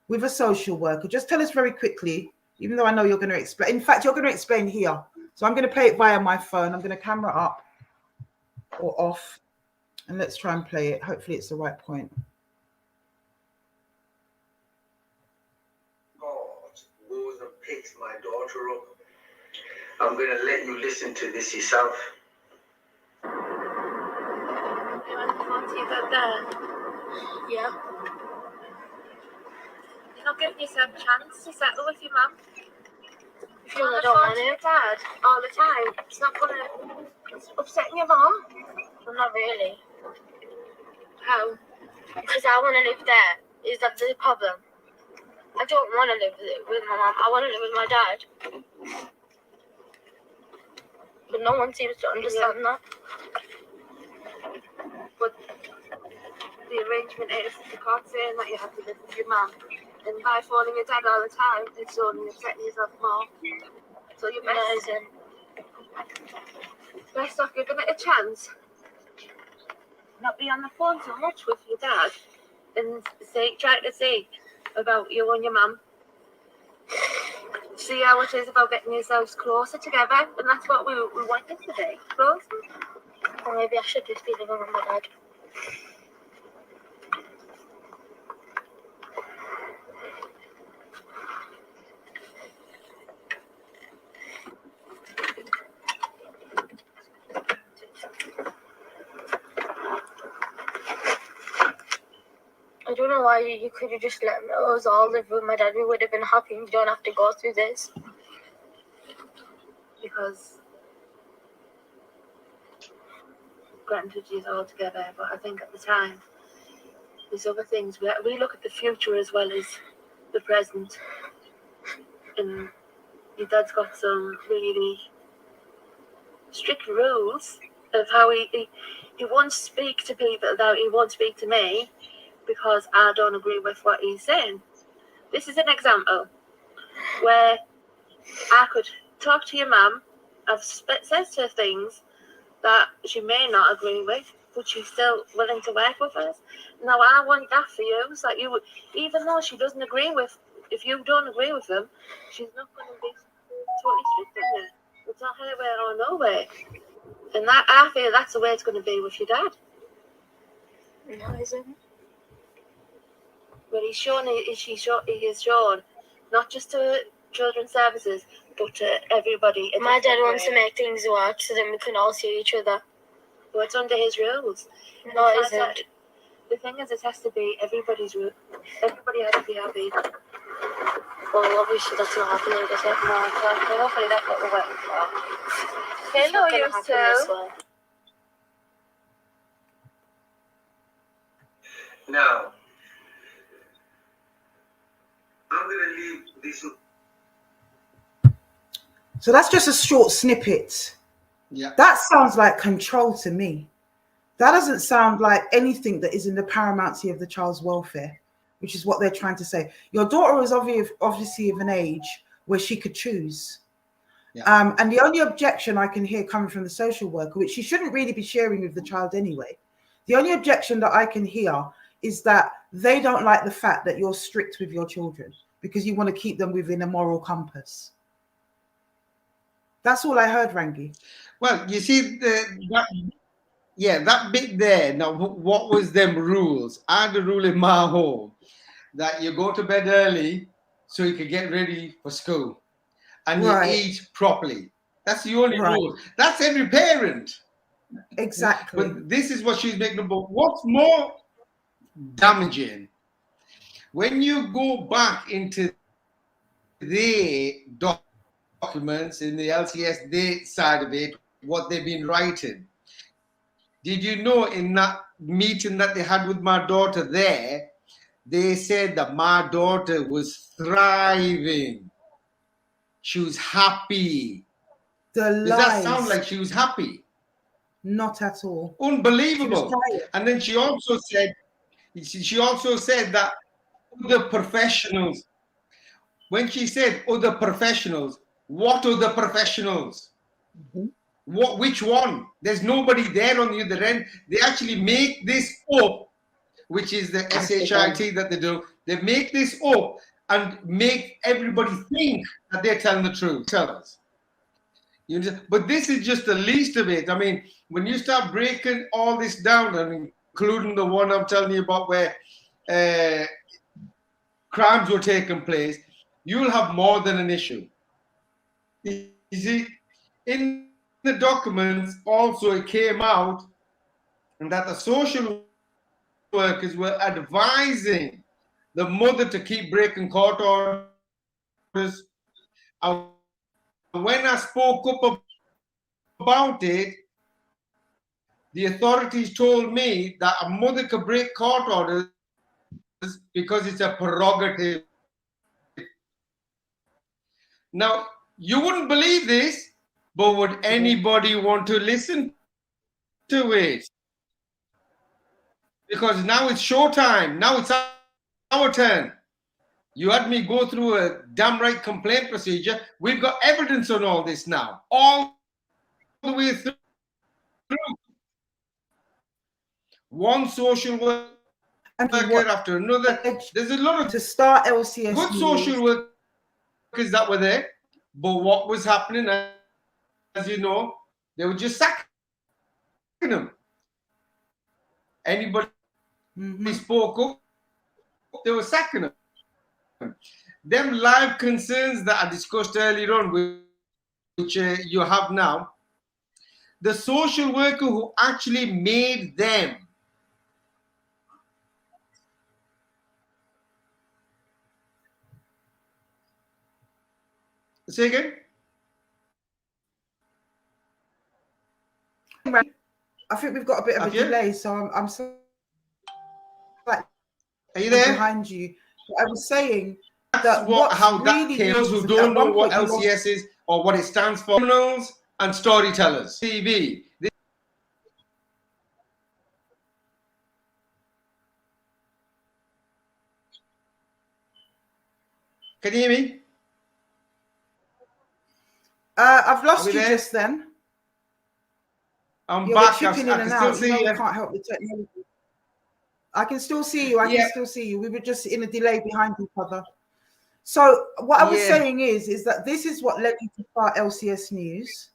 with a social worker. Just tell us very quickly, even though I know you're going to explain. In fact, you're going to explain here. So I'm going to play it via my phone. I'm going to camera up or off. And let's try and play it. Hopefully it's the right point. God goes and picks my daughter up. I'm going to let you listen to this yourself. You want to see that there? Yeah. You're not giving yourself a chance to settle with your mum. If you're on the phone to your dad all the time, it's not going to upset your mum. Well, not really. How? Because I want to live there. Is that the problem? I don't want to live with my mum. I want to live with my dad. But no one seems to understand that. But the arrangement is you can't say that you have to live with your mum. And by phoning your dad all the time, it's only upsetting yourself more. So you're best off giving it a chance. Not be on the phone so much with your dad and try to see about you and your mum. See how it is about getting yourselves closer together, and that's what we wanted to be, close. Or maybe I should just be living with my dad. I don't know why you could have just let us all live with my dad. We would have been happy and you don't have to go through this. Because granted is all together, but I think at the time there's other things. We look at the future as well as the present. And your dad's got some really strict rules of how he won't speak to people, though he won't speak to me because I don't agree with what he's saying. This is an example where I could talk to your mum. I've said to her things that she may not agree with, but she's still willing to work with us. Now I want that for you, so that you would, even though she doesn't agree with, if you don't agree with them, she's not going to be totally strict on you. It's not her way or no way. And that I feel that's the way it's going to be with your dad. No, isn't it? Well, he has shown, not just to children's services, but to everybody. My dad wants to make things work so then we can all see each other. Well, it's under his rules. No, it isn't. The thing is, it has to be everybody's rule. Everybody has to be happy. Well, obviously that's not happening, is it? No, exactly. Hopefully that's what we're waiting for. Hello, you two. Now, I'm going to leave this. So that's just a short snippet. Yeah. That sounds like control to me. That doesn't sound like anything that is in the paramountcy of the child's welfare, which is what they're trying to say. Your daughter is obviously of an age where she could choose. Yeah. And the only objection I can hear coming from the social worker, which she shouldn't really be sharing with the child anyway, the only objection that I can hear is that they don't like the fact that you're strict with your children because you want to keep them within a moral compass. That's all I heard, Rangi. Well, you see, that bit there. Now, what was them rules? I had a rule in my home that you go to bed early so you can get ready for school and you eat properly. That's the only rule. That's every parent. Exactly. But this is what she's making about. What's more damaging, when you go back into the documents in the LCS, their side of it, what they've been writing. Did you know in that meeting that they had with my daughter there, they said that my daughter was thriving she was happy. The Does that sound like she was happy? Not at all. Unbelievable. And then she also said that other professionals, when she said other professionals, what other professionals? Which one? There's nobody there on the other end. They actually make this up, which is the SHIT that they do. They make this up and make everybody think that they're telling the truth. But this is just the least of it. I mean, when you start breaking all this down, and including the one I'm telling you about where crimes were taking place, you'll have more than an issue. You see, in the documents also it came out that the social workers were advising the mother to keep breaking court orders. And when I spoke up about it, the authorities told me that a mother could break court orders because it's a prerogative. Now, you wouldn't believe this, but would anybody want to listen to it? Because now it's showtime. Now it's our turn. You had me go through a damn right complaint procedure. We've got evidence on all this now, all the way through. One social worker after another. There's a lot of to start LCS good social workers that were there, but what was happening, as you know, they were just sacking them. Anybody spoke up, they were sacking them. Them live concerns that I discussed earlier on, which you have now, the social worker who actually made them. Say again? I think we've got a bit of a delay, so I'm so are you there? Behind you. I was saying that how really that came. Those who don't know what LCS is or what it stands for, criminals and storytellers. TV. Can you hear me? I've lost you just then. I'm back. I can still see you. Can't help the technology. I can still see you. I can still see you. We were just in a delay behind each other. So what I was saying is that this is what led you to start LCS News.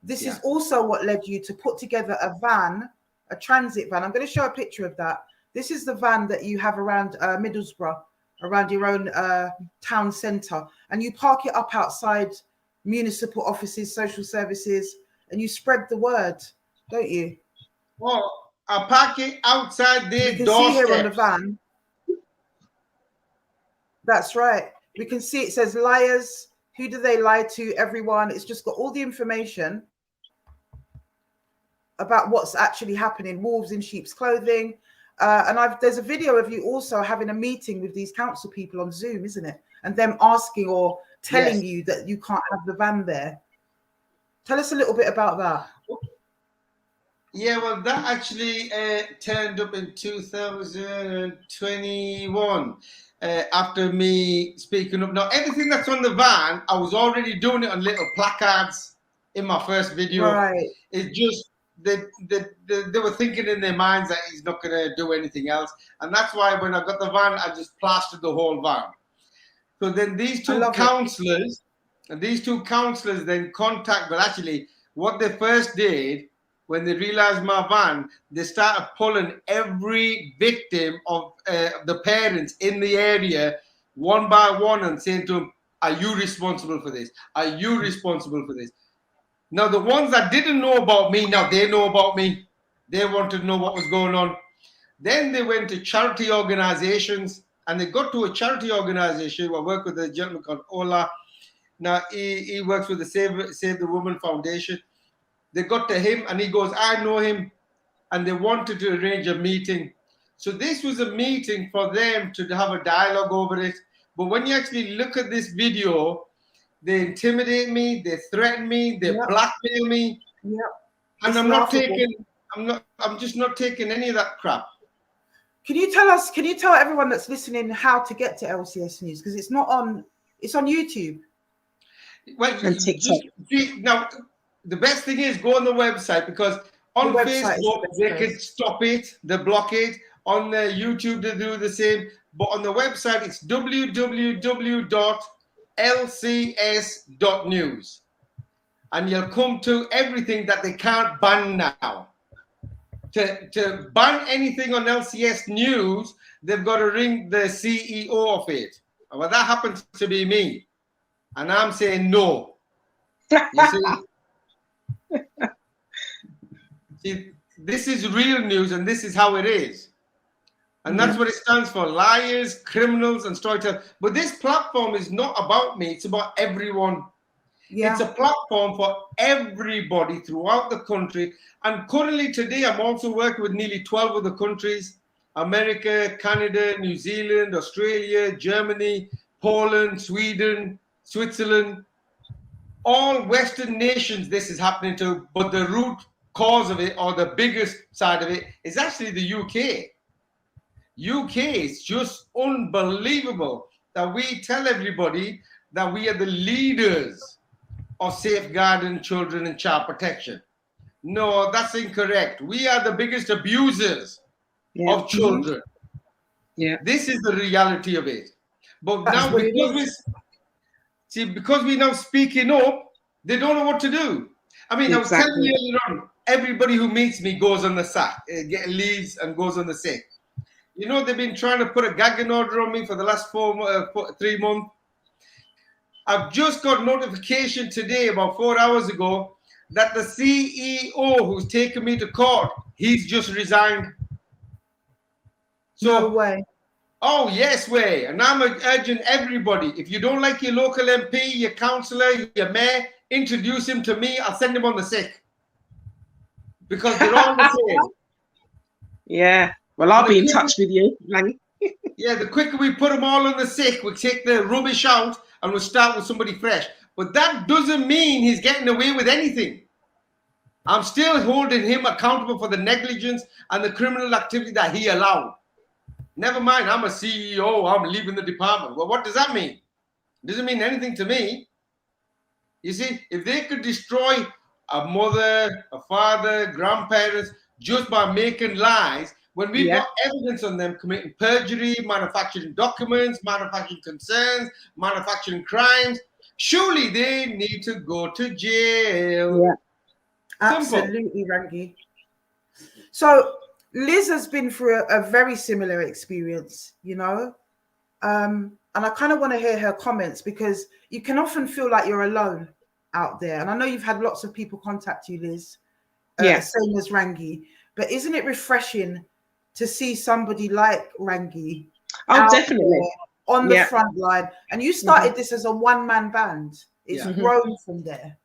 This is also what led you to put together a van, a transit van. I'm going to show a picture of that. This is the van that you have around Middlesbrough, around your own town centre, and you park it up outside municipal offices, social services, and you spread the word, don't you? Well, I park it outside their doorstep. You can see here on the van. That's right. We can see it says liars. Who do they lie to? Everyone. It's just got all the information about what's actually happening. Wolves in sheep's clothing. And there's a video of you also having a meeting with these council people on Zoom, isn't it? And them asking or telling you that you can't have the van there. Tell us a little bit about that. Yeah, well, that actually turned up in 2021 after me speaking up. Now, everything that's on the van, I was already doing it on little placards in my first video. Right. It's just they were thinking in their minds that he's not going to do anything else. And that's why when I got the van, I just plastered the whole van. So then these two councillors, then contact, but actually what they first did, when they realized my van, they started pulling every victim of the parents in the area one by one and saying to them, are you responsible for this? Are you responsible for this? Now, the ones that didn't know about me, now they know about me. They wanted to know what was going on. Then they went to charity organizations, and they got to a charity organization. I work with a gentleman called Ola. Now, he works with the Save the Woman Foundation. They got to him, and he goes, I know him. And they wanted to arrange a meeting. So this was a meeting for them to have a dialogue over it. But when you actually look at this video, they intimidate me, they threaten me, they Yep. blackmail me, Yep. and It's I'm not laughable. taking. I'm just not taking any of that crap. Can you tell everyone that's listening how to get to LCS News? Because it's on YouTube. Well, And TikTok. now the best thing is go on the website, because on The website is the Facebook best they place. can stop it, they block it. On YouTube they do the same, but on the website it's www.lcs.news, and you'll come to everything that they can't ban now. To ban anything on LCS News, they've got to ring the CEO of it. Well, that happens to be me, and I'm saying no. You see, this is real news, and this is how it is. And that's what it stands for: liars, criminals, and storytellers. But this platform is not about me, it's about everyone. Yeah. It's a platform for everybody throughout the country. And currently today, I'm also working with nearly 12 other countries: America, Canada, New Zealand, Australia, Germany, Poland, Sweden, Switzerland. All Western nations this is happening to, but the root cause of it, or the biggest side of it, is actually the UK. UK is just unbelievable that we tell everybody that we are the leaders of safeguarding children and child protection. No, that's incorrect. We are the biggest abusers of children. Yeah. This is the reality of it. But That's now, what it is. because we're now speaking up, they don't know what to do. I mean, I was telling you earlier on, everybody who meets me goes on the sack, leaves and goes on the sick. You know, they've been trying to put a gagging order on me for the last 3 months. I've just got notification today, about 4 hours ago, that the CEO who's taken me to court, he's just resigned. So, no way. Oh, yes, way. And I'm urging everybody, if you don't like your local MP, your councillor, your mayor, introduce him to me. I'll send him on the sick. Because they're all the same. Yeah. Well, I'll be in touch with you, Rangi. Yeah, the quicker we put them all on the sick, we'll take the rubbish out and we'll start with somebody fresh. But that doesn't mean he's getting away with anything. I'm still holding him accountable for the negligence and the criminal activity that he allowed. Never mind, I'm a CEO, I'm leaving the department. Well, what does that mean? It doesn't mean anything to me. You see, if they could destroy a mother, a father, grandparents, just by making lies, when we've got evidence on them committing perjury, manufacturing documents, manufacturing concerns, manufacturing crimes, surely they need to go to jail. Yeah. Absolutely, Rangi. So Liz has been through a very similar experience, you know, and I kind of want to hear her comments, because you can often feel like you're alone out there. And I know you've had lots of people contact you, Liz, same as Rangi, but isn't it refreshing to see somebody like Rangi definitely on the front line? And you started this as a one-man band. It's grown from there.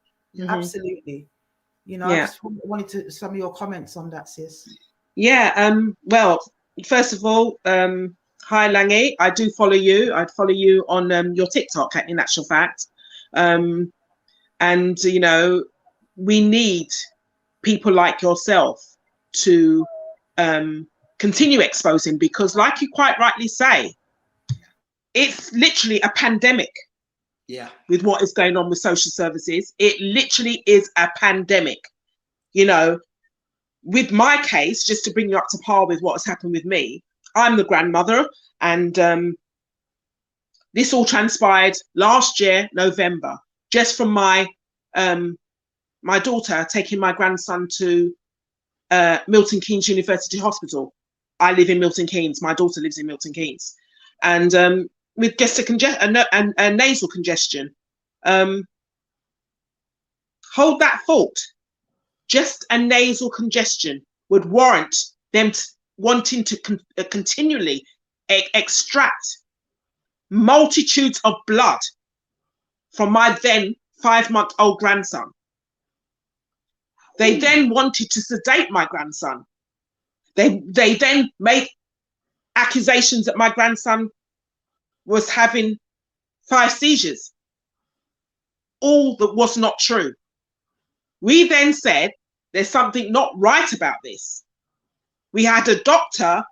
Absolutely. You know, I just wanted some of your comments on that, sis. Yeah. Well, first of all, hi, Rangi. I do follow you. I'd follow you on your TikTok, in actual fact. And, you know, we need people like yourself to continue exposing, because like you quite rightly say, it's literally a pandemic. Yeah. With what is going on with social services, it literally is a pandemic. You know, with my case, just to bring you up to par with what has happened with me, I'm the grandmother, and this all transpired last year, November, just from my my daughter taking my grandson to Milton Keynes University Hospital. I live in Milton Keynes. My daughter lives in Milton Keynes, and with just a nasal congestion. Hold that thought. Just a nasal congestion would warrant them wanting to continually extract multitudes of blood from my then 5-month-old grandson. They then wanted to sedate my grandson. They then made accusations that my grandson was having 5 seizures. all that was not true. We then said, there's something not right about this. We had a doctor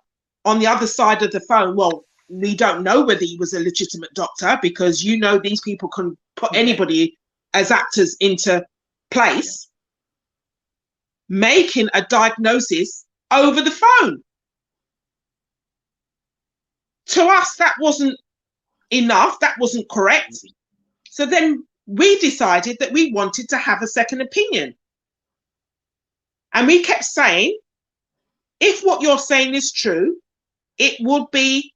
on the other side of the phone. Well, we don't know whether he was a legitimate doctor, because you know these people can put anybody as actors into place, making a diagnosis over the phone. To us, that wasn't enough. That wasn't correct. So then we decided that we wanted to have a second opinion. And we kept saying, if what you're saying is true, it would be,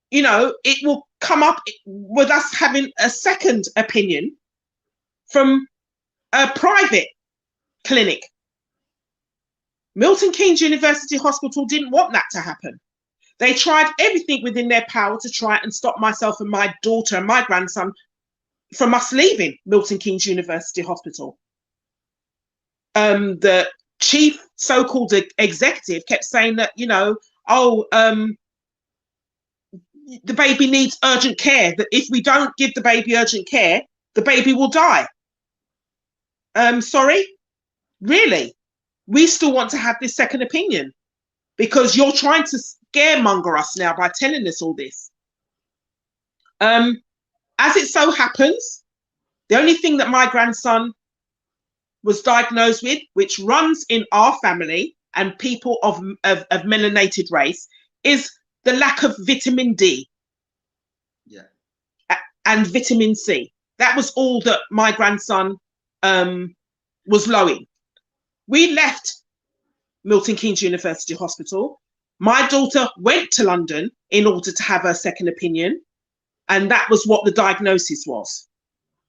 you know, it will come up with us having a second opinion from a private clinic. Milton Keynes University Hospital didn't want that to happen. They tried everything within their power to try and stop myself and my daughter and my grandson from us leaving Milton Keynes University Hospital. The chief so-called executive kept saying that, you know, the baby needs urgent care, that if we don't give the baby urgent care, the baby will die. Sorry? Really? We still want to have this second opinion because you're trying to scaremonger us now by telling us all this. As it so happens, the only thing that my grandson was diagnosed with, which runs in our family and people of melanated race, is the lack of vitamin D and vitamin C. That was all that my grandson was low in. We left Milton Keynes University Hospital. My daughter went to London in order to have her second opinion, and that was what the diagnosis was.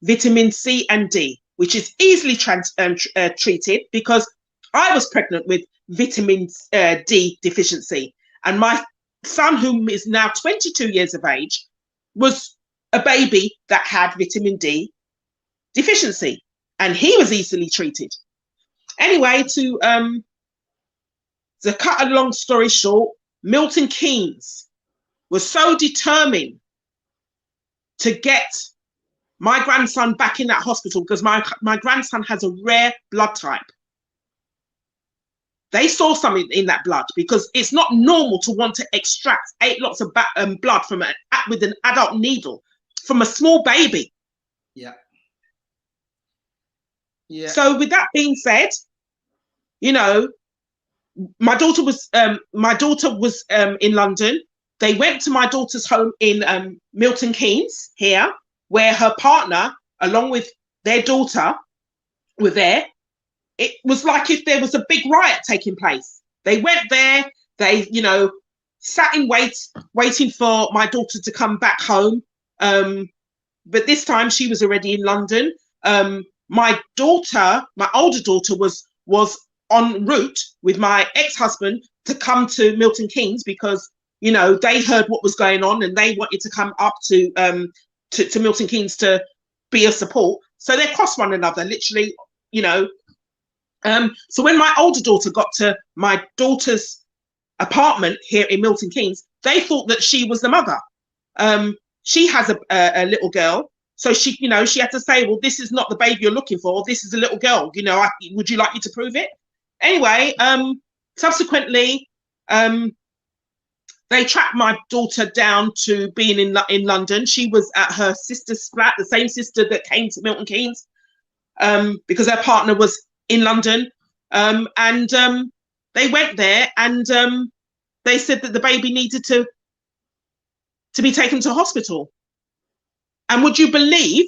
Vitamin C and D, which is easily treated, because I was pregnant with vitamin D deficiency, and my son, who is now 22 years of age, was a baby that had vitamin D deficiency, and he was easily treated. Anyway, to cut a long story short, Milton Keynes was so determined to get my grandson back in that hospital, because my grandson has a rare blood type. They saw something in that blood, because it's not normal to want to extract 8 lots of blood from with an adult needle from a small baby. Yeah. So with that being said, you know, my daughter was in London. They went to my daughter's home in Milton Keynes here, where her partner, along with their daughter, were there. It was like if there was a big riot taking place. They went there, they, you know, sat in waiting for my daughter to come back home. But this time she was already in London. My daughter, my older daughter, was en route with my ex-husband to come to Milton Keynes, because, you know, they heard what was going on and they wanted to come up to Milton Keynes to be a support. So they crossed one another, literally, you know. So when my older daughter got to my daughter's apartment here in Milton Keynes, they thought that she was the mother. She has a little girl, so she, you know, she had to say, well, this is not the baby you're looking for. This is a little girl. You know, would you like me to prove it? Anyway, subsequently, they tracked my daughter down to being in London. She was at her sister's flat, the same sister that came to Milton Keynes, because her partner was in London. And they went there, and they said that the baby needed to be taken to hospital. And would you believe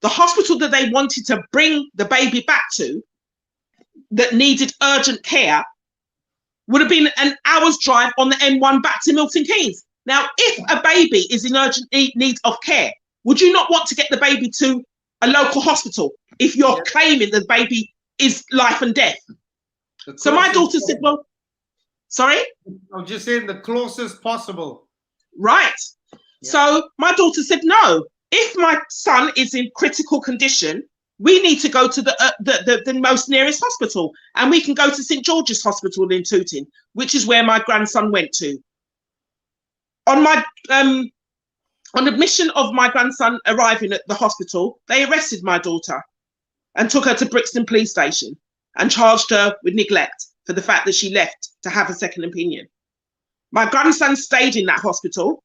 the hospital that they wanted to bring the baby back to, that needed urgent care, would have been an hour's drive on the M1 back to Milton Keynes. Now, if a baby is in urgent need of care, would you not want to get the baby to a local hospital if you're claiming the baby is life and death? So my daughter said, well, sorry? I'm just saying the closest possible. Right. Yeah. So my daughter said, no, if my son is in critical condition, we need to go to the most nearest hospital, and we can go to St. George's Hospital in Tooting, which is where my grandson went to. On my On admission of my grandson arriving at the hospital, they arrested my daughter and took her to Brixton Police Station and charged her with neglect for the fact that she left to have a second opinion. My grandson stayed in that hospital,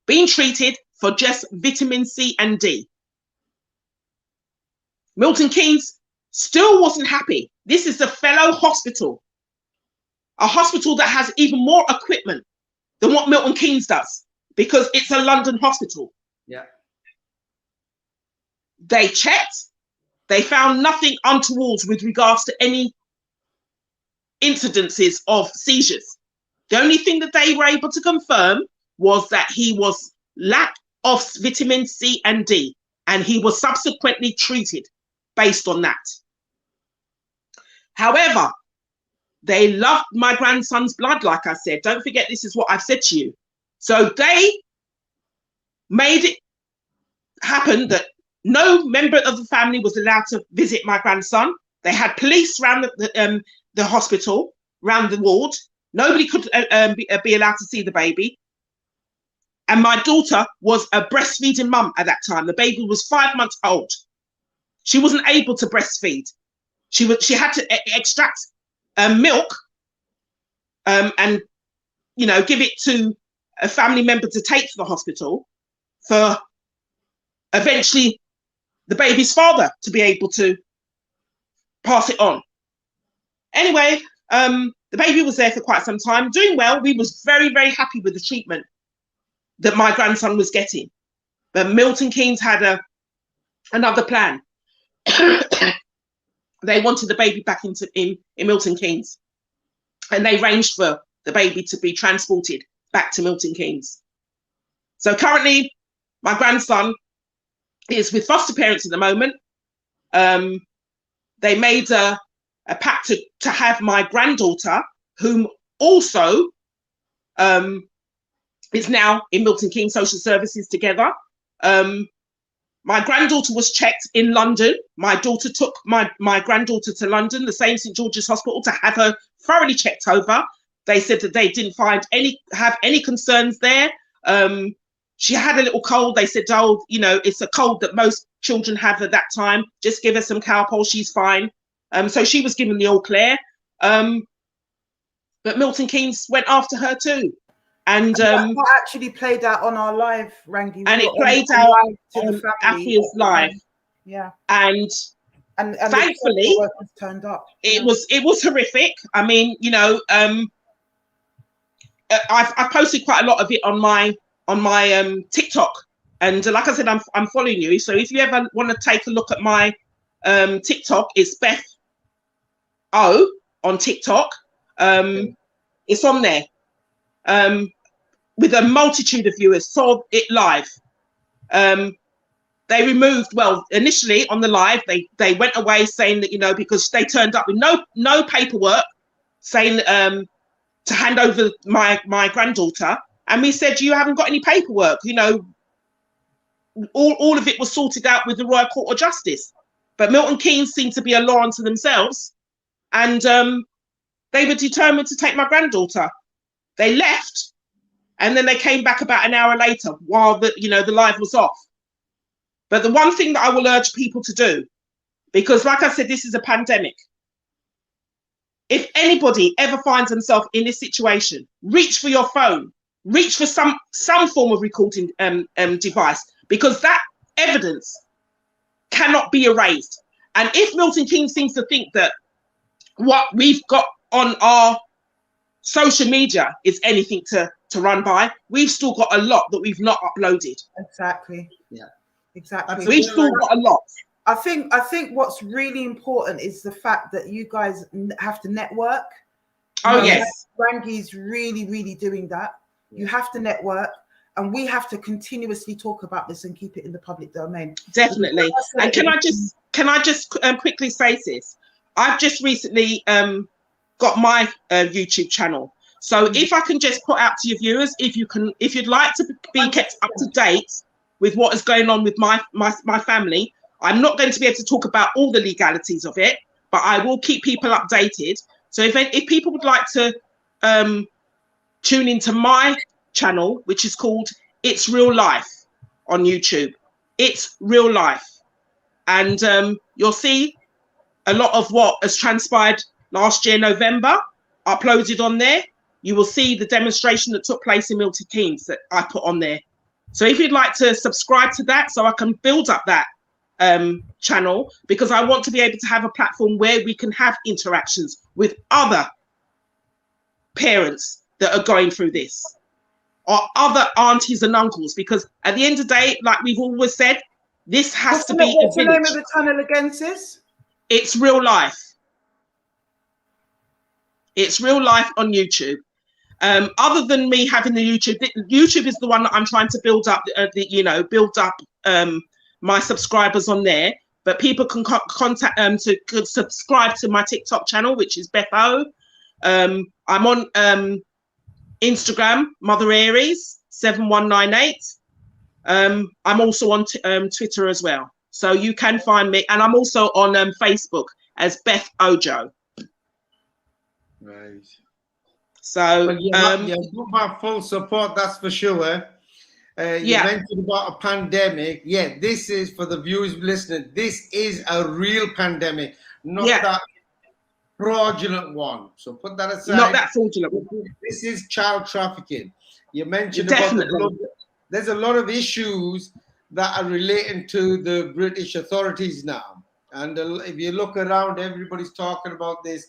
being treated for just vitamin C and D. Milton Keynes still wasn't happy. This is a fellow hospital, a hospital that has even more equipment than what Milton Keynes does, because it's a London hospital. Yeah. They checked, they found nothing untoward with regards to any incidences of seizures. The only thing that they were able to confirm was that he was lack of vitamin C and D, and he was subsequently treated based on that. However, they loved my grandson's blood, like I said. Don't forget, this is what I've said to you. So they made it happen that no member of the family was allowed to visit my grandson. They had police around the hospital, around the ward. Nobody could be allowed to see the baby. And my daughter was a breastfeeding mum at that time. The baby was 5 months old. She wasn't able to breastfeed. She had to extract milk and, you know, give it to a family member to take to the hospital for eventually the baby's father to be able to pass it on. Anyway, the baby was there for quite some time, doing well. We was very, very happy with the treatment that my grandson was getting. But Milton Keynes had another plan. They wanted the baby back in Milton Keynes, and they arranged for the baby to be transported back to Milton Keynes. So currently, my grandson is with foster parents at the moment. They made a pact to have my granddaughter, whom also is now in Milton Keynes Social Services together. My granddaughter was checked in London. My daughter took my granddaughter to London, the same St George's Hospital, to have her thoroughly checked over. They said that they didn't have any concerns there. She had a little cold. They said, oh, you know, it's a cold that most children have at that time. Just give her some Calpol, she's fine. So she was given the all clear. But Milton Keynes went after her too. And that actually played out on our live, Rangi. And it played out on Afua's live. Yeah. And thankfully, the turned up. It was horrific. I mean, you know, I've posted quite a lot of it on my TikTok, and like I said, I'm following you. So if you ever want to take a look at my TikTok, it's Beth O on TikTok. It's on there. With a multitude of viewers saw it live. They removed, well, initially on the live, they went away saying that, you know, because they turned up with no paperwork, saying to hand over my granddaughter, and we said, you haven't got any paperwork, you know, all of it was sorted out with the Royal Court of Justice. But Milton Keynes seemed to be a law unto themselves, and they were determined to take my granddaughter. They left, and then they came back about an hour later while the live was off. But the one thing that I will urge people to do, because like I said, this is a pandemic. If anybody ever finds themselves in this situation, reach for your phone, reach for some form of recording device, because that evidence cannot be erased. And if Milton Keynes seems to think that what we've got on our social media is anything to run by, we've still got a lot that we've not uploaded. Exactly. Yeah. Exactly. We've still got a lot. I think what's really important is the fact that you guys have to network. Oh, yes. Rangi's really, really doing that. You have to network, and we have to continuously talk about this and keep it in the public domain. Definitely. And can I just quickly say this? I've just recently got my YouTube channel. So if I can just put out to your viewers, if you'd like to be kept up to date with what is going on with my family, I'm not going to be able to talk about all the legalities of it, but I will keep people updated. So if people would like to tune into my channel, which is called it's real life on YouTube. It's real life. And you'll see a lot of what has transpired last year, November, uploaded on there. You will see the demonstration that took place in Milton Keynes that I put on there. So if you'd like to subscribe to that, so I can build up that channel, because I want to be able to have a platform where we can have interactions with other parents that are going through this, or other aunties and uncles, because at the end of the day, like we've always said, this has to be a village. What's the name of the channel again, sis? It's real life. It's real life on YouTube. Other than me having the YouTube is the one that I'm trying to build up, my subscribers on there. But people can contact could subscribe to my TikTok channel, which is Beth O. I'm on Instagram, Mother Aries 7198. I'm also on Twitter as well, so you can find me, and I'm also on Facebook as Beth Ojo. Right. So you've got my full support, that's for sure. You mentioned about a pandemic. Yeah, this is, for the viewers listening, this is a real pandemic, not that fraudulent one. So put that aside. Not that fraudulent one. This is child trafficking. You mentioned about there's a lot of issues that are relating to the British authorities now. And if you look around, everybody's talking about this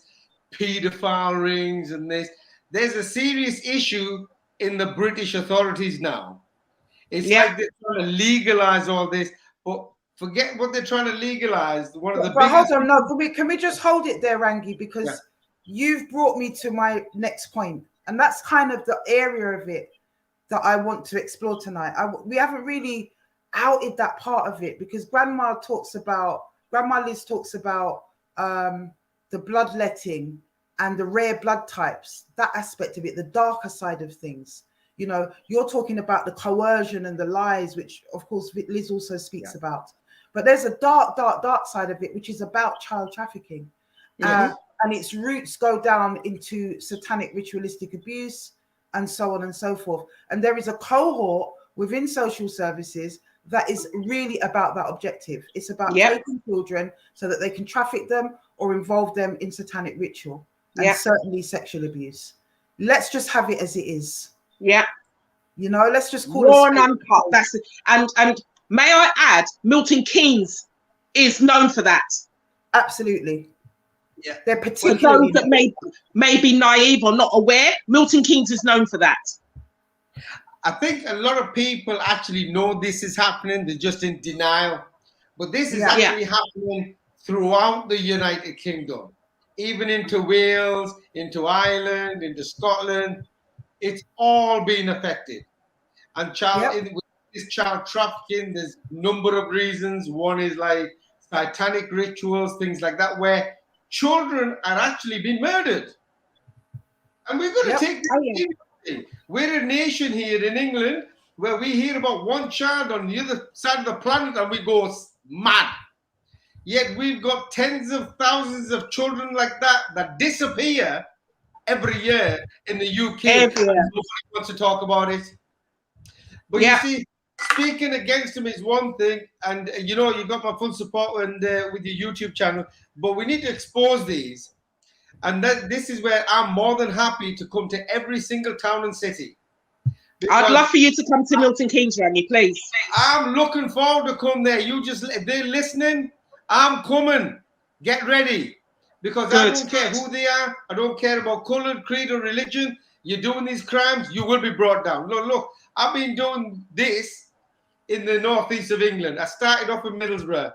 paedophile rings and this. There's a serious issue in the British authorities now. It's like they're trying to legalize all this, but forget what they're trying to legalize. One of the biggest. Hold on, no, can we just hold it there, Rangi, because you've brought me to my next point, and that's kind of the area of it that I want to explore tonight. We haven't really outed that part of it, because Grandma Liz talks about the bloodletting and the rare blood types, that aspect of it, the darker side of things. You know, you're talking about the coercion and the lies, which of course Liz also speaks about. But there's a dark side of it, which is about child trafficking. And its roots go down into satanic ritualistic abuse and so on and so forth. And there is a cohort within social services that is really about that objective. It's about taking children so that they can traffic them or involve them in satanic ritual and certainly sexual abuse. Let's just have it as it is. Yeah. You know, let's just call it uncut. That's it. And may I add, Milton Keynes is known for that. Absolutely. Yeah. They're particularly for those that may be naive or not aware, Milton Keynes is known for that. I think a lot of people actually know this is happening. They're just in denial. But this is actually happening throughout the United Kingdom, even into Wales, into Ireland, into Scotland. It's all being affected. And with this child trafficking, there's a number of reasons. One is like satanic rituals, things like that, where children are actually being murdered. And we've got to take this seriously. We're a nation here in England where we hear about one child on the other side of the planet and we go mad. Yet we've got tens of thousands of children like that disappear every year in the UK. Nobody wants to talk about it. But you see, speaking against them is one thing, and you know, you got my full support with your YouTube channel, but we need to expose these. And this is where I'm more than happy to come to every single town and city. I'd love for you to come to Milton Keynes, Rangi, please. I'm looking forward to come there. If they're listening, I'm coming. Get ready. Because I don't care who they are. I don't care about color, creed, or religion. You're doing these crimes, you will be brought down. Look, I've been doing this in the northeast of England. I started off in Middlesbrough.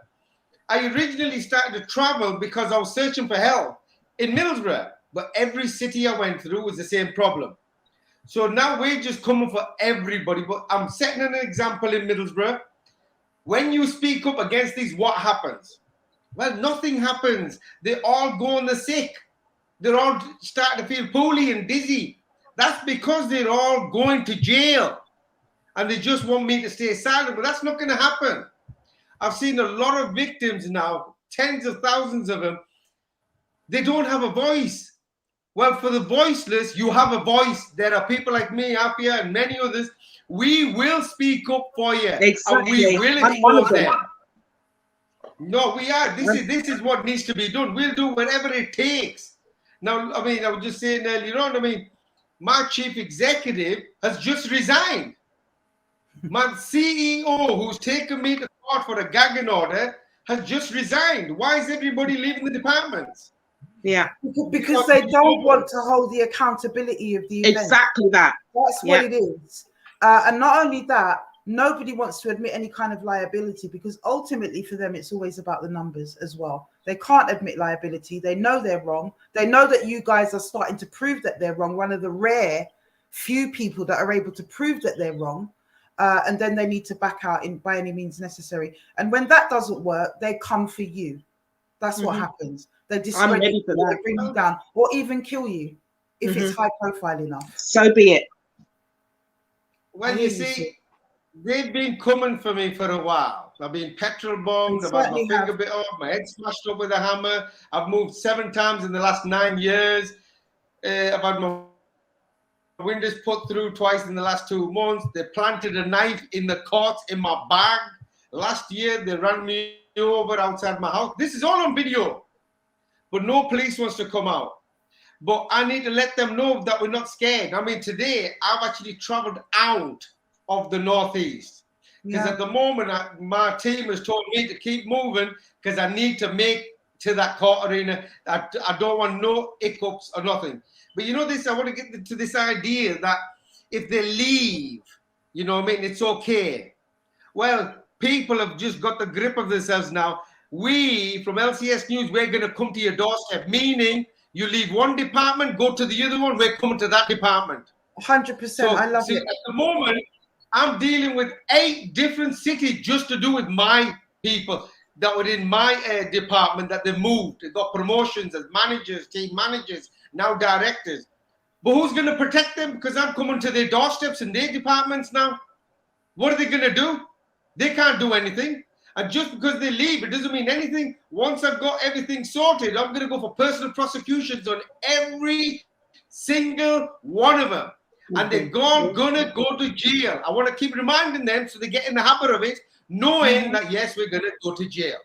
I originally started to travel because I was searching for help in Middlesbrough. But every city I went through was the same problem. So now we're just coming for everybody. But I'm setting an example in Middlesbrough. When you speak up against these, what happens? Well, nothing happens. They all go on the sick. They're all starting to feel poorly and dizzy. That's because they're all going to jail. And they just want me to stay silent. But that's not going to happen. I've seen a lot of victims now, tens of thousands of them. They don't have a voice. Well, for the voiceless, you have a voice. There are people like me, Afua, and many others. We will speak up for you, and we Exactly. will I'm one of expose them. them. No, we are. This is what needs to be done. We'll do whatever it takes. Now, I mean, I was just saying earlier on, I mean, my chief executive has just resigned. My CEO, who's taken me to court for a gagging order, has just resigned. Why is everybody leaving the departments? Yeah. Because they don't want to hold the accountability of the event. Exactly that. That's what it is. And not only that, nobody wants to admit any kind of liability, because ultimately for them, it's always about the numbers as well. They can't admit liability. They know they're wrong. They know that you guys are starting to prove that they're wrong. One of the rare few people that are able to prove that they're wrong. And then they need to back out by any means necessary. And when that doesn't work, they come for you. That's what happens. They discredit you, they bring you down, or even kill you if it's high profile enough. So be it. Well, you see, they've been coming for me for a while. I've been petrol bombed, I've had my finger bit off, my head smashed up with a hammer. I've moved 7 times in the last 9 years. I've had my windows put through twice in the last 2 months. They planted a knife in the courts in my bag. Last year, they ran me over outside my house. This is all on video. But no police wants to come out. But I need to let them know that we're not scared. I mean, today, I've actually traveled out of the Northeast. Because at the moment, my team has told me to keep moving because I need to make to that court arena. I don't want no hiccups or nothing. But you know this, I want to get to this idea that if they leave, you know what I mean, it's okay. Well, people have just got the grip of themselves now. We, from LCS News, we're going to come to your doorstep, meaning you leave one department, go to the other one, we're coming to that department. 100%, so, I love it. At the moment, I'm dealing with 8 different cities just to do with my people that were in my department that they moved. They got promotions as managers, team managers, now directors. But who's going to protect them? Because I'm coming to their doorsteps in their departments now. What are they going to do? They can't do anything. And just because they leave, it doesn't mean anything. Once I've got everything sorted, I'm going to go for personal prosecutions on every single one of them. And they're going to go to jail. I want to keep reminding them so they get in the habit of it, knowing that, yes, we're going to go to jail.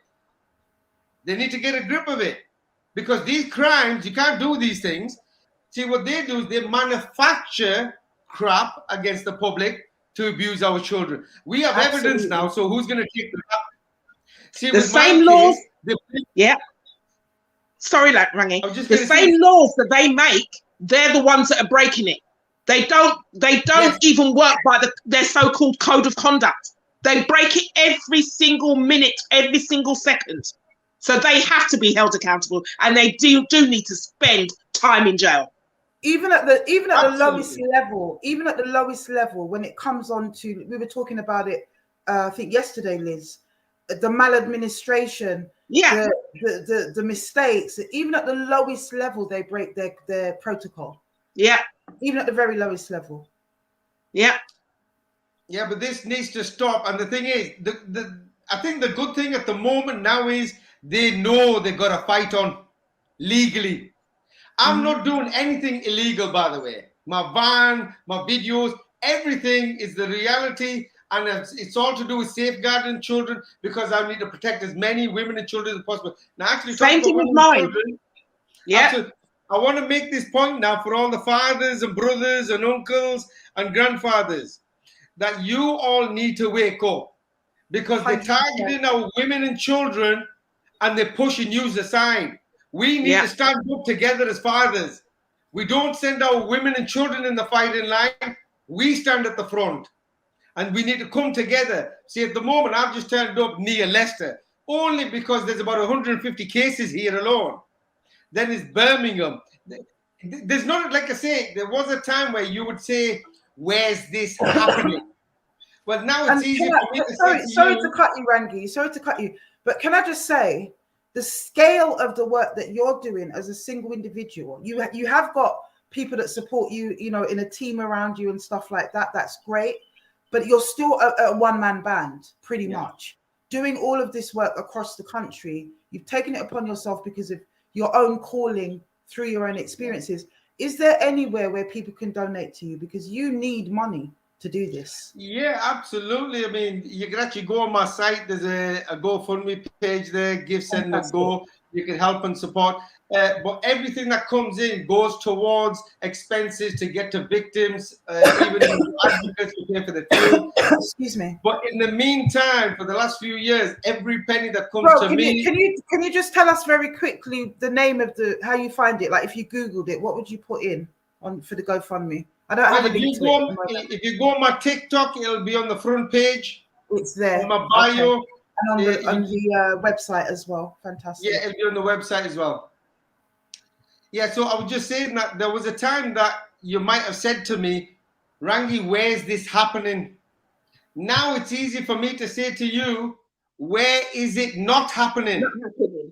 They need to get a grip of it. Because these crimes, you can't do these things. See, what they do is they manufacture crap against the public to abuse our children. We have evidence now, so who's going to take the crap? See, the same laws. Yeah. Sorry, Rangi. The same laws that they make, they're the ones that are breaking it. They don't even work by their so-called code of conduct. They break it every single minute, every single second. So they have to be held accountable, and they do need to spend time in jail. Even at the lowest level, when it comes on to, we were talking about it, I think yesterday, Liz, the maladministration, the mistakes. Even at the lowest level, they break their protocol. Yeah. Even at the very lowest level. Yeah. Yeah, but this needs to stop. And the thing is, I think the good thing at the moment now is they know they've got to fight on legally. I'm not doing anything illegal, by the way. My van, my videos, everything is the reality. And it's all to do with safeguarding children, because I need to protect as many women and children as possible. Now, actually, same thing with mine. Yeah. I want to make this point now for all the fathers and brothers and uncles and grandfathers, that you all need to wake up, because they're targeting our women and children and they're pushing you aside. We need to stand up together as fathers. We don't send our women and children in the fighting line. We stand at the front. And we need to come together. See, at the moment, I've just turned up near Leicester, only because there's about 150 cases here alone. Then it's Birmingham. There's not, like I say, there was a time where you would say, where's this happening? Well, now it's easy for me to say sorry to cut you, Rangi. Sorry to cut you. But can I just say, the scale of the work that you're doing as a single individual, you have got people that support you, you know, in a team around you and stuff like that. That's great. But you're still a one-man band, pretty much. Doing all of this work across the country, you've taken it upon yourself because of your own calling through your own experiences. Is there anywhere where people can donate to you? Because you need money to do this. Yeah, absolutely. I mean, you can actually go on my site. There's a GoFundMe page there. Give, send, and go. You can help and support. But everything that comes in goes towards expenses to get to victims, even advocates to pay for the fuel. Excuse me. But in the meantime, for the last few years, every penny that comes to me. Can you just tell us very quickly the name of how you find it? Like if you Googled it, what would you put in on for the GoFundMe? I don't have a link to it. If you go on my TikTok, it'll be on the front page. It's there. On my bio. Okay. And on the website as well. Fantastic. Yeah, it'll be on the website as well. Yeah, so I was just saying that there was a time that you might have said to me, Rangi, where is this happening? Now it's easy for me to say to you, where is it not happening? Not happening.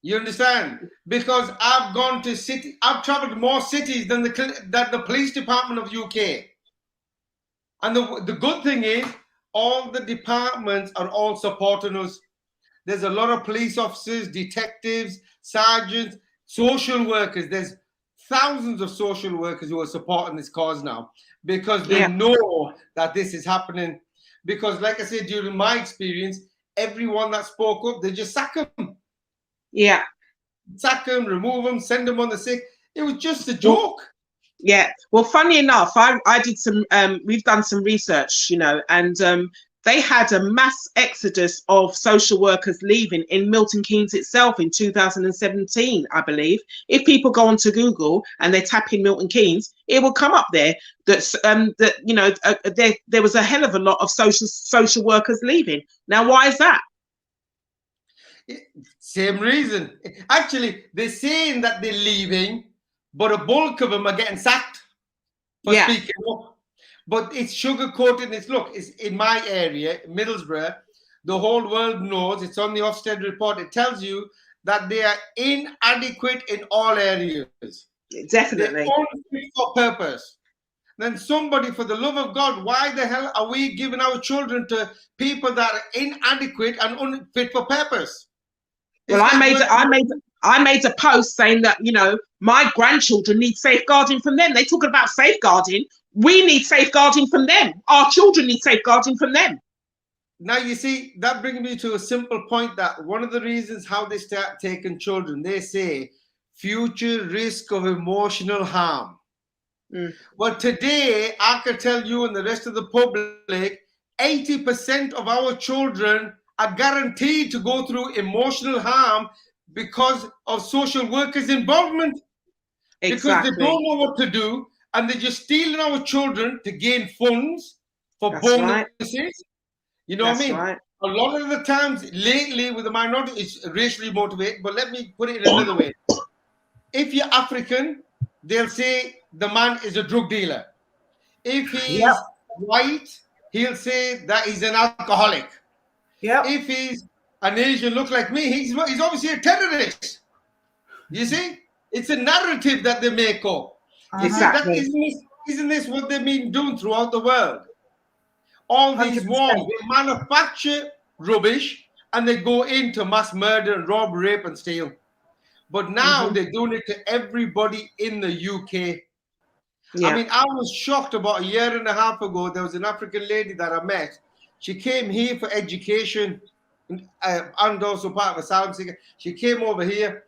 You understand? Because I've gone to I've traveled more cities than the police department of UK. And the good thing is, all the departments are all supporting us. There's a lot of police officers, detectives, sergeants, social workers. There's thousands of social workers who are supporting this cause now because they know that this is happening. Because like I said, during my experience, everyone that spoke up, they just sack them. Yeah. Sack them, remove them, send them on the sick. It was just a joke. Yeah. Well, funny enough, I did some, we've done some research, you know, and they had a mass exodus of social workers leaving in Milton Keynes itself in 2017, I believe. If people go onto Google and they tap in Milton Keynes, it will come up there that you know, there was a hell of a lot of social workers leaving. Now, why is that? Same reason. Actually, they're saying that they're leaving, but a bulk of them are getting sacked for speaking up. But it's sugar-coated. It's in my area, Middlesbrough. The whole world knows. It's on the Ofsted report. It tells you that they are inadequate in all areas. Definitely. They're only for purpose. Then somebody, for the love of God, why the hell are we giving our children to people that are inadequate and unfit for purpose? Well, I made a post saying that, you know, my grandchildren need safeguarding from them. They're talking about safeguarding. We need safeguarding from them. Our children need safeguarding from them. Now, you see, that brings me to a simple point that one of the reasons how they start taking children, they say future risk of emotional harm. But today, I can tell you and the rest of the public, 80% of our children are guaranteed to go through emotional harm because of social workers' involvement. Exactly. Because they don't know what to do and they're just stealing our children to gain funds for bonuses. Right. You know what I mean? Right. A lot of the times lately with the minority, it's racially motivated, but let me put it in another way. If you're African, they'll say the man is a drug dealer. If he's white, he'll say that he's an alcoholic. If he's an Asian, look like me, he's obviously a terrorist. You see? It's a narrative that they make up. Exactly. Isn't this what they've been doing throughout the world? All these 100%. Wars, they manufacture rubbish and they go into mass murder and rob, rape, and steal. But now they're doing it to everybody in the UK. I mean, I was shocked about a year and a half ago. There was an African lady that I met. She came here for education and also part of asylum seeker. She came over here.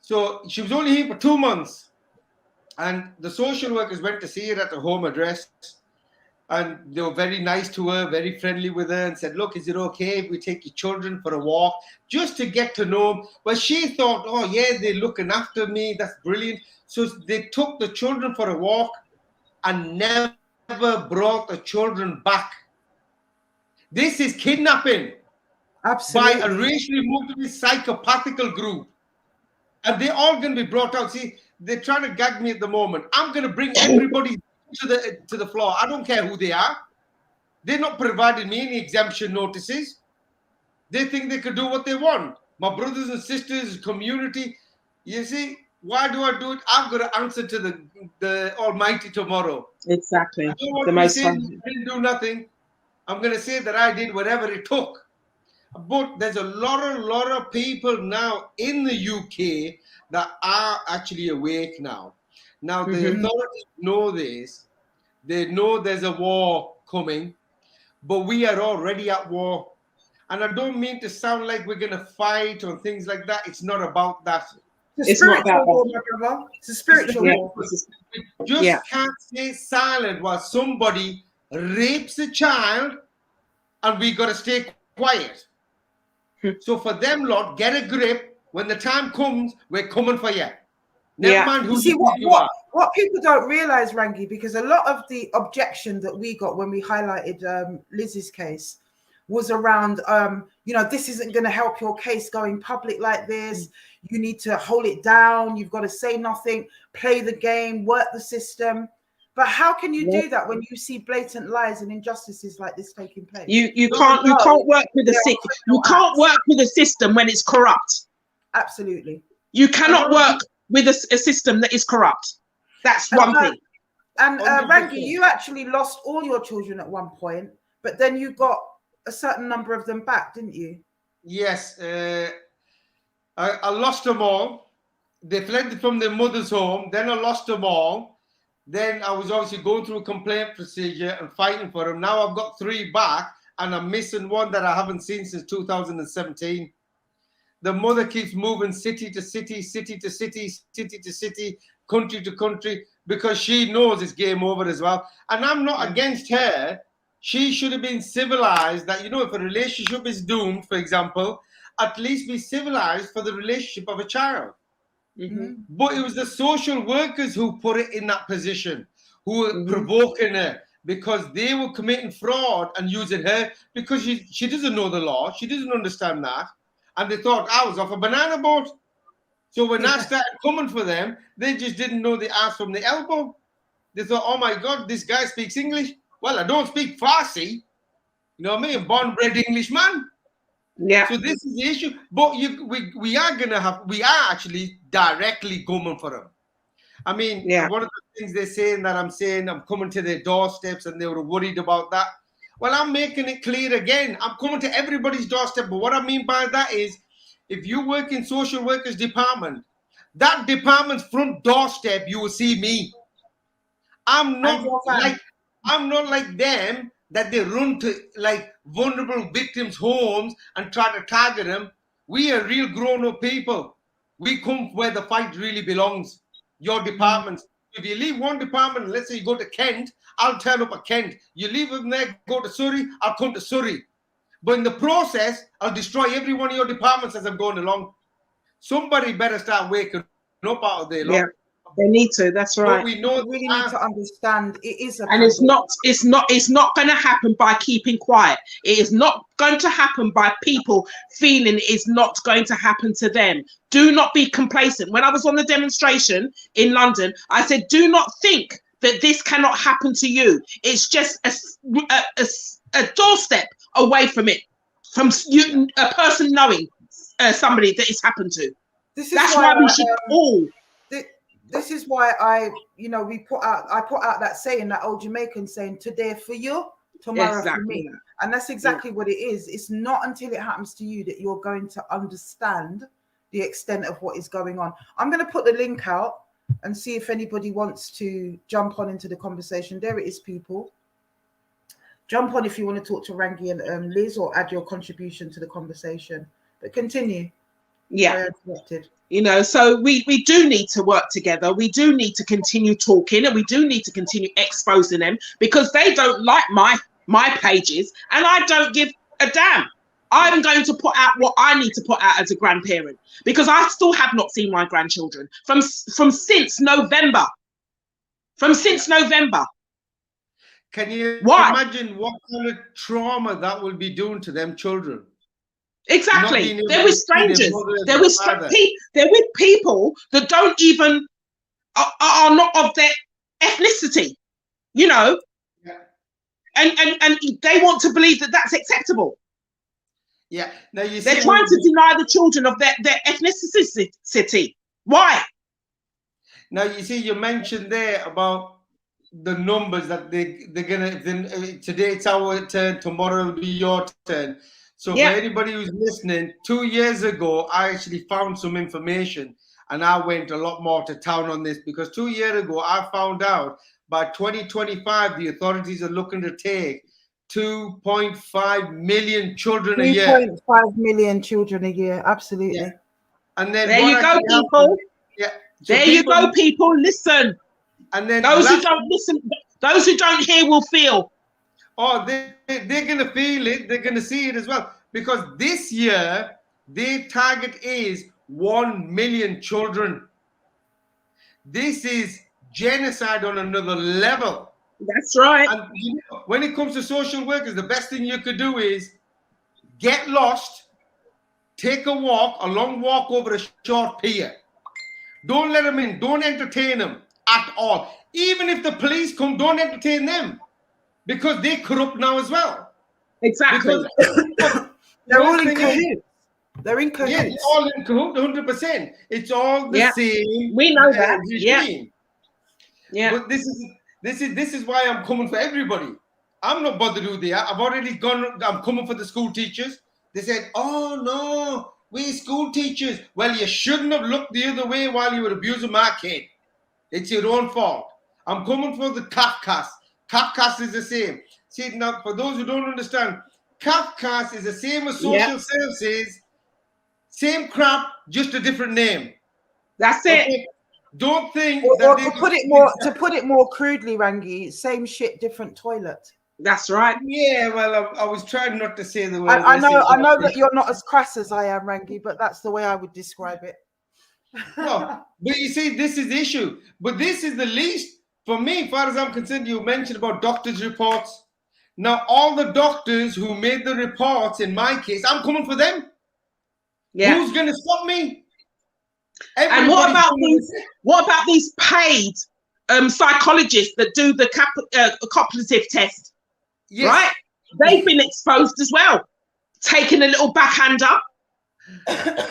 So she was only here for 2 months. And the social workers went to see her at her home address. And they were very nice to her, very friendly with her, and said, look, is it okay if we take your children for a walk just to get to know them? But she thought, oh, yeah, they're looking after me. That's brilliant. So they took the children for a walk and never brought the children back. This is kidnapping. Absolutely. By a racially motivated psychopathical group. And they're all going to be brought out. See, they're trying to gag me at the moment. I'm going to bring everybody to the floor. I don't care who they are. They're not providing me any exemption notices. They think they could do what they want. My brothers and sisters, community. You see, why do I do it? I'm going to answer to the Almighty tomorrow. Exactly. I don't want to say I didn't do nothing. I'm going to say that I did whatever it took. But there's a lot of people now in the UK that are actually awake now. Now, the authorities know this. They know there's a war coming, but we are already at war. And I don't mean to sound like we're going to fight or things like that. It's not about that. It's not about war, my brother. It's a spiritual war. We just can't stay silent while somebody rapes a child, and we got to stay quiet. So for them, Lord, get a grip. When the time comes, we're coming for you. Never mind who you are. What people don't realize, Rangi, because a lot of the objection that we got when we highlighted Lizzie's case was around, this isn't going to help your case going public like this. You need to hold it down. You've got to say nothing, play the game, work the system. But how can you do that when you see blatant lies and injustices like this taking place? You can't work with a system when it's corrupt. Absolutely. You cannot work with a system that is corrupt. That's one thing. And Rangi, you actually lost all your children at one point, but then you got a certain number of them back, didn't you? Yes. I lost them all. They fled from their mother's home. Then I lost them all. Then I was obviously going through a complaint procedure and fighting for them. Now I've got 3 back, and I'm missing one that I haven't seen since 2017. The mother keeps moving city to city, city to city, city to city, country to country, because she knows it's game over as well. And I'm not against her. She should have been civilized that, if a relationship is doomed, for example, at least be civilized for the relationship of a child. But it was the social workers who put it in that position, who were provoking her, because they were committing fraud and using her, because she doesn't know the law. She doesn't understand that. And they thought I was off a banana boat. So when I started coming for them, they just didn't know the ass from the elbow. They thought, oh my God, this guy speaks English. Well, I don't speak Farsi. You know what I mean? Born-bred Englishman. Yeah. So this is the issue. But we are actually directly going for them. I mean, one of the things they're saying that I'm saying, I'm coming to their doorsteps, and they were worried about that. Well, I'm making it clear again. I'm coming to everybody's doorstep. But what I mean by that is, if you work in social workers department, that department's front doorstep, you will see me. I'm not like them, that they run to like vulnerable victims' homes and try to target them. We are real grown-up people. We come where the fight really belongs. Your departments. If you leave one department, let's say you go to Kent, I'll turn up at Kent. You leave them there, go to Surrey, I'll come to Surrey. But in the process, I'll destroy every one of your departments as I'm going along. Somebody better start waking up out of there. Yeah, they need to. That's right. But we know we really need to understand it is a and it's not going to happen by keeping quiet. It is not going to happen by people feeling it's not going to happen to them. Do not be complacent. When I was on the demonstration in London, I said, do not think that this cannot happen to you. It's just a doorstep away from it, from you, a person knowing somebody that it's happened to. That's why we should all. This is why I put out that saying, that old Jamaican saying, today for you, tomorrow for me. And that's exactly what it is. It's not until it happens to you that you're going to understand the extent of what is going on. I'm going to put the link out and see if anybody wants to jump on into the conversation. There it is, people. Jump on if you want to talk to Rangi and Liz, or add your contribution to the conversation. But continue. Yeah. So we do need to work together. We do need to continue talking, and we do need to continue exposing them, because they don't like my pages, and I don't give a damn. I'm going to put out what I need to put out as a grandparent, because I still have not seen my grandchildren from since November. Can you imagine what kind of trauma that will be doing to them children? Exactly. They're with strangers. They're with people that don't even are not of their ethnicity, Yeah. And they want to believe that that's acceptable. Yeah. Now they're trying to deny the children of their ethnicity. Why? Now you see, you mentioned there about the numbers that they're gonna. Today it's our turn. Tomorrow will be your turn. So for anybody who's listening, 2 years ago, I actually found some information, And I went a lot more to town on this because 2 years ago, I found out by 2025, the authorities are looking to take 2.5 million children a year. 3.5 million children a year, absolutely. Yeah. And then there you go, people. happened, yeah. So there you go, people. Listen. And then those who don't listen, those who don't hear will feel. Oh, they're going to feel it. They're going to see it as well. Because this year, their target is 1 million children. This is genocide on another level. That's right. And you know, when it comes to social workers, the best thing you could do is get lost, take a walk, a long walk over a short pier. Don't let them in. Don't entertain them at all. Even if the police come, don't entertain them. Because they're corrupt now as well. Exactly. They're all in cahoots. They're in cahoots. Yeah, it's all in cahoots, 100%. It's all the same. We know that. Regime. Yeah. But this is why I'm coming for everybody. I'm not bothered who they are. I've already gone. I'm coming for the school teachers. They said, "Oh no, we're school teachers." Well, you shouldn't have looked the other way while you were abusing my kid. It's your own fault. I'm coming for the Kafkas. Kafkas is the same. See, now, for those who don't understand, Kafkas is the same as social services, same crap, just a different name. That's it. Okay? Don't think or that to put it more crudely, Rangi, same shit, different toilet. That's right. Yeah, well, I was trying not to say the word. I know that you're not as crass as I am, Rangi, but that's the way I would describe it. No, but you see, this is the issue. But this is the least. For me, as far as I'm concerned, you mentioned about doctors' reports. Now, all the doctors who made the reports, in my case, I'm coming for them. Yeah. Who's going to stop me? And what about these paid psychologists that do the copulative test? Yes. Right? They've been exposed as well. Taking a little backhander.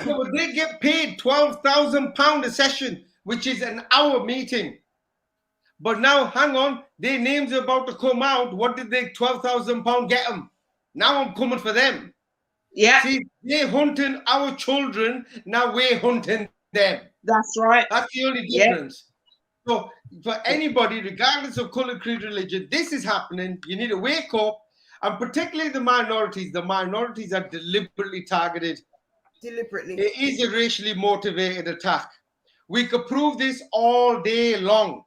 So they get paid £12,000 a session, which is an hour meeting. But now, hang on, their names are about to come out. What did they £12,000 get them? Now I'm coming for them. Yeah. See, they're hunting our children. Now we're hunting them. That's right. That's the only difference. Yeah. So for anybody, regardless of color, creed, religion, this is happening. You need to wake up. And particularly the minorities are deliberately targeted. Deliberately. It is a racially motivated attack. We could prove this all day long.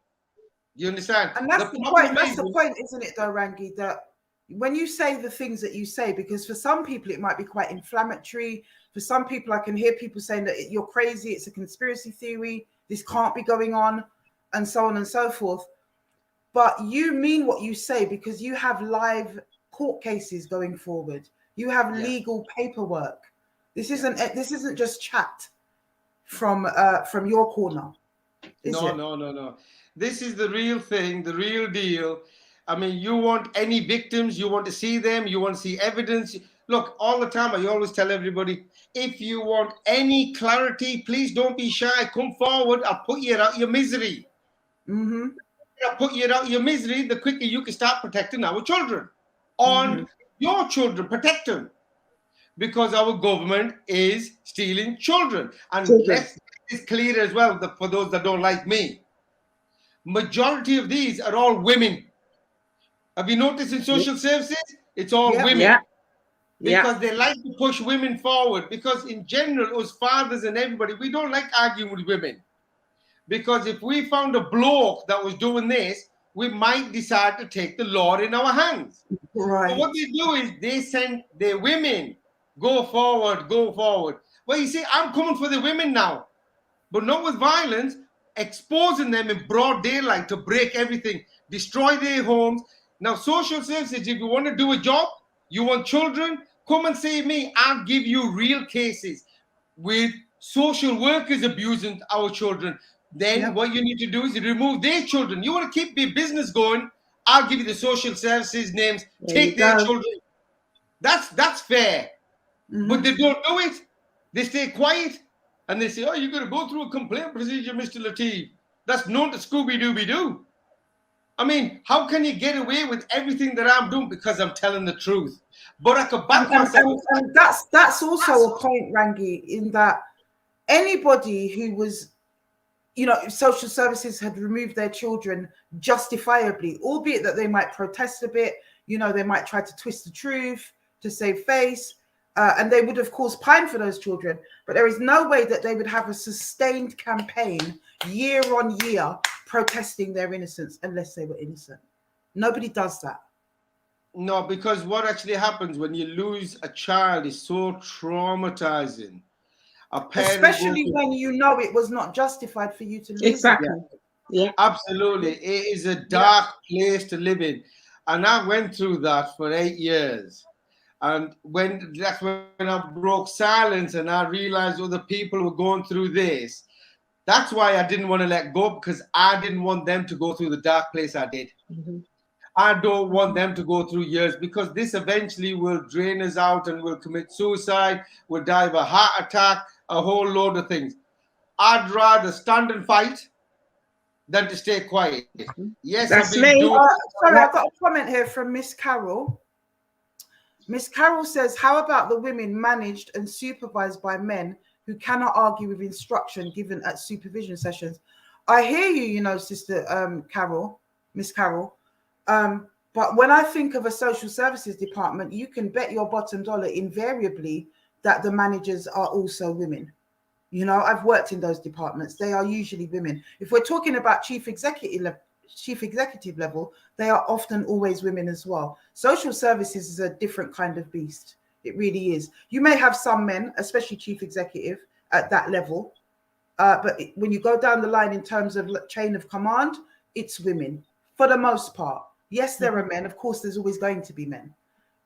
You understand? And that's the point. That's the point, isn't it, though, Rangi? That when you say the things that you say, because for some people it might be quite inflammatory. For some people, I can hear people saying that you're crazy. It's a conspiracy theory. This can't be going on, and so on and so forth. But you mean what you say because you have live court cases going forward. You have legal paperwork. This isn't just chat from your corner. No. This is the real thing, the real deal. I mean, you want any victims, you want to see them, you want to see evidence. Look, all the time, I always tell everybody, if you want any clarity, please don't be shy. Come forward. I'll put you out your misery. Mm-hmm. I'll put you out your misery. The quicker you can start protecting our children. On your children, protect them. Because our government is stealing children. And let's make this clear as well, for those that don't like me. Majority of these are all women. Have you noticed in social services? It's all women. Yeah. Because they like to push women forward. Because in general, us fathers and everybody, we don't like arguing with women. Because if we found a bloke that was doing this, we might decide to take the law in our hands. Right. So what they do is they send their women, go forward. Well, you see, I'm coming for the women now. But not with violence. Exposing them in broad daylight to break everything, destroy their homes. Now, social services, if you want to do a job, you want children, come and see me. I'll give you real cases with social workers abusing our children. Then what you need to do is remove their children. You want to keep the business going, I'll give you the social services names. Take their children. That's fair. But they don't do it. They stay quiet. And they say, oh, you're going to go through a complaint procedure, Mr. Lateef. That's known to Scooby-Dooby-Doo. I mean, how can you get away with everything that I'm doing? Because I'm telling the truth. But I could back myself. And that's also a point, Rangi, in that anybody who was you know, if social services had removed their children justifiably, albeit that they might protest a bit, you know, they might try to twist the truth to save face, and they would, of course, pine for those children. But there is no way that they would have a sustained campaign year on year protesting their innocence unless they were innocent. Nobody does that. No, because what actually happens when you lose a child is so traumatizing. A parent Especially when you know it was not justified for you to lose Exactly. it. Yeah. Absolutely. It is a dark place to live in. And I went through that for 8 years. And that's when I broke silence and I realized other people were going through this. That's why I didn't want to let go, because I didn't want them to go through the dark place I did. Mm-hmm. I don't want them to go through years, because this eventually will drain us out and we'll commit suicide, we'll die of a heart attack, a whole load of things. I'd rather stand and fight than to stay quiet. Yes, That's I've been me. doing. Sorry, I've got a comment here from Miss Carol. Miss Carol says, how about the women managed and supervised by men who cannot argue with instruction given at supervision sessions? I hear you, you know, Sister Carol, Miss Carol. But when I think of a social services department, you can bet your bottom dollar invariably that the managers are also women. You know, I've worked in those departments. They are usually women. If we're talking about chief executive level, they are often always women as well. Social services is a different kind of beast. It really is. You may have some men, especially chief executive at that level. But when you go down the line in terms of chain of command, it's women for the most part. Yes, there are men. Of course, there's always going to be men,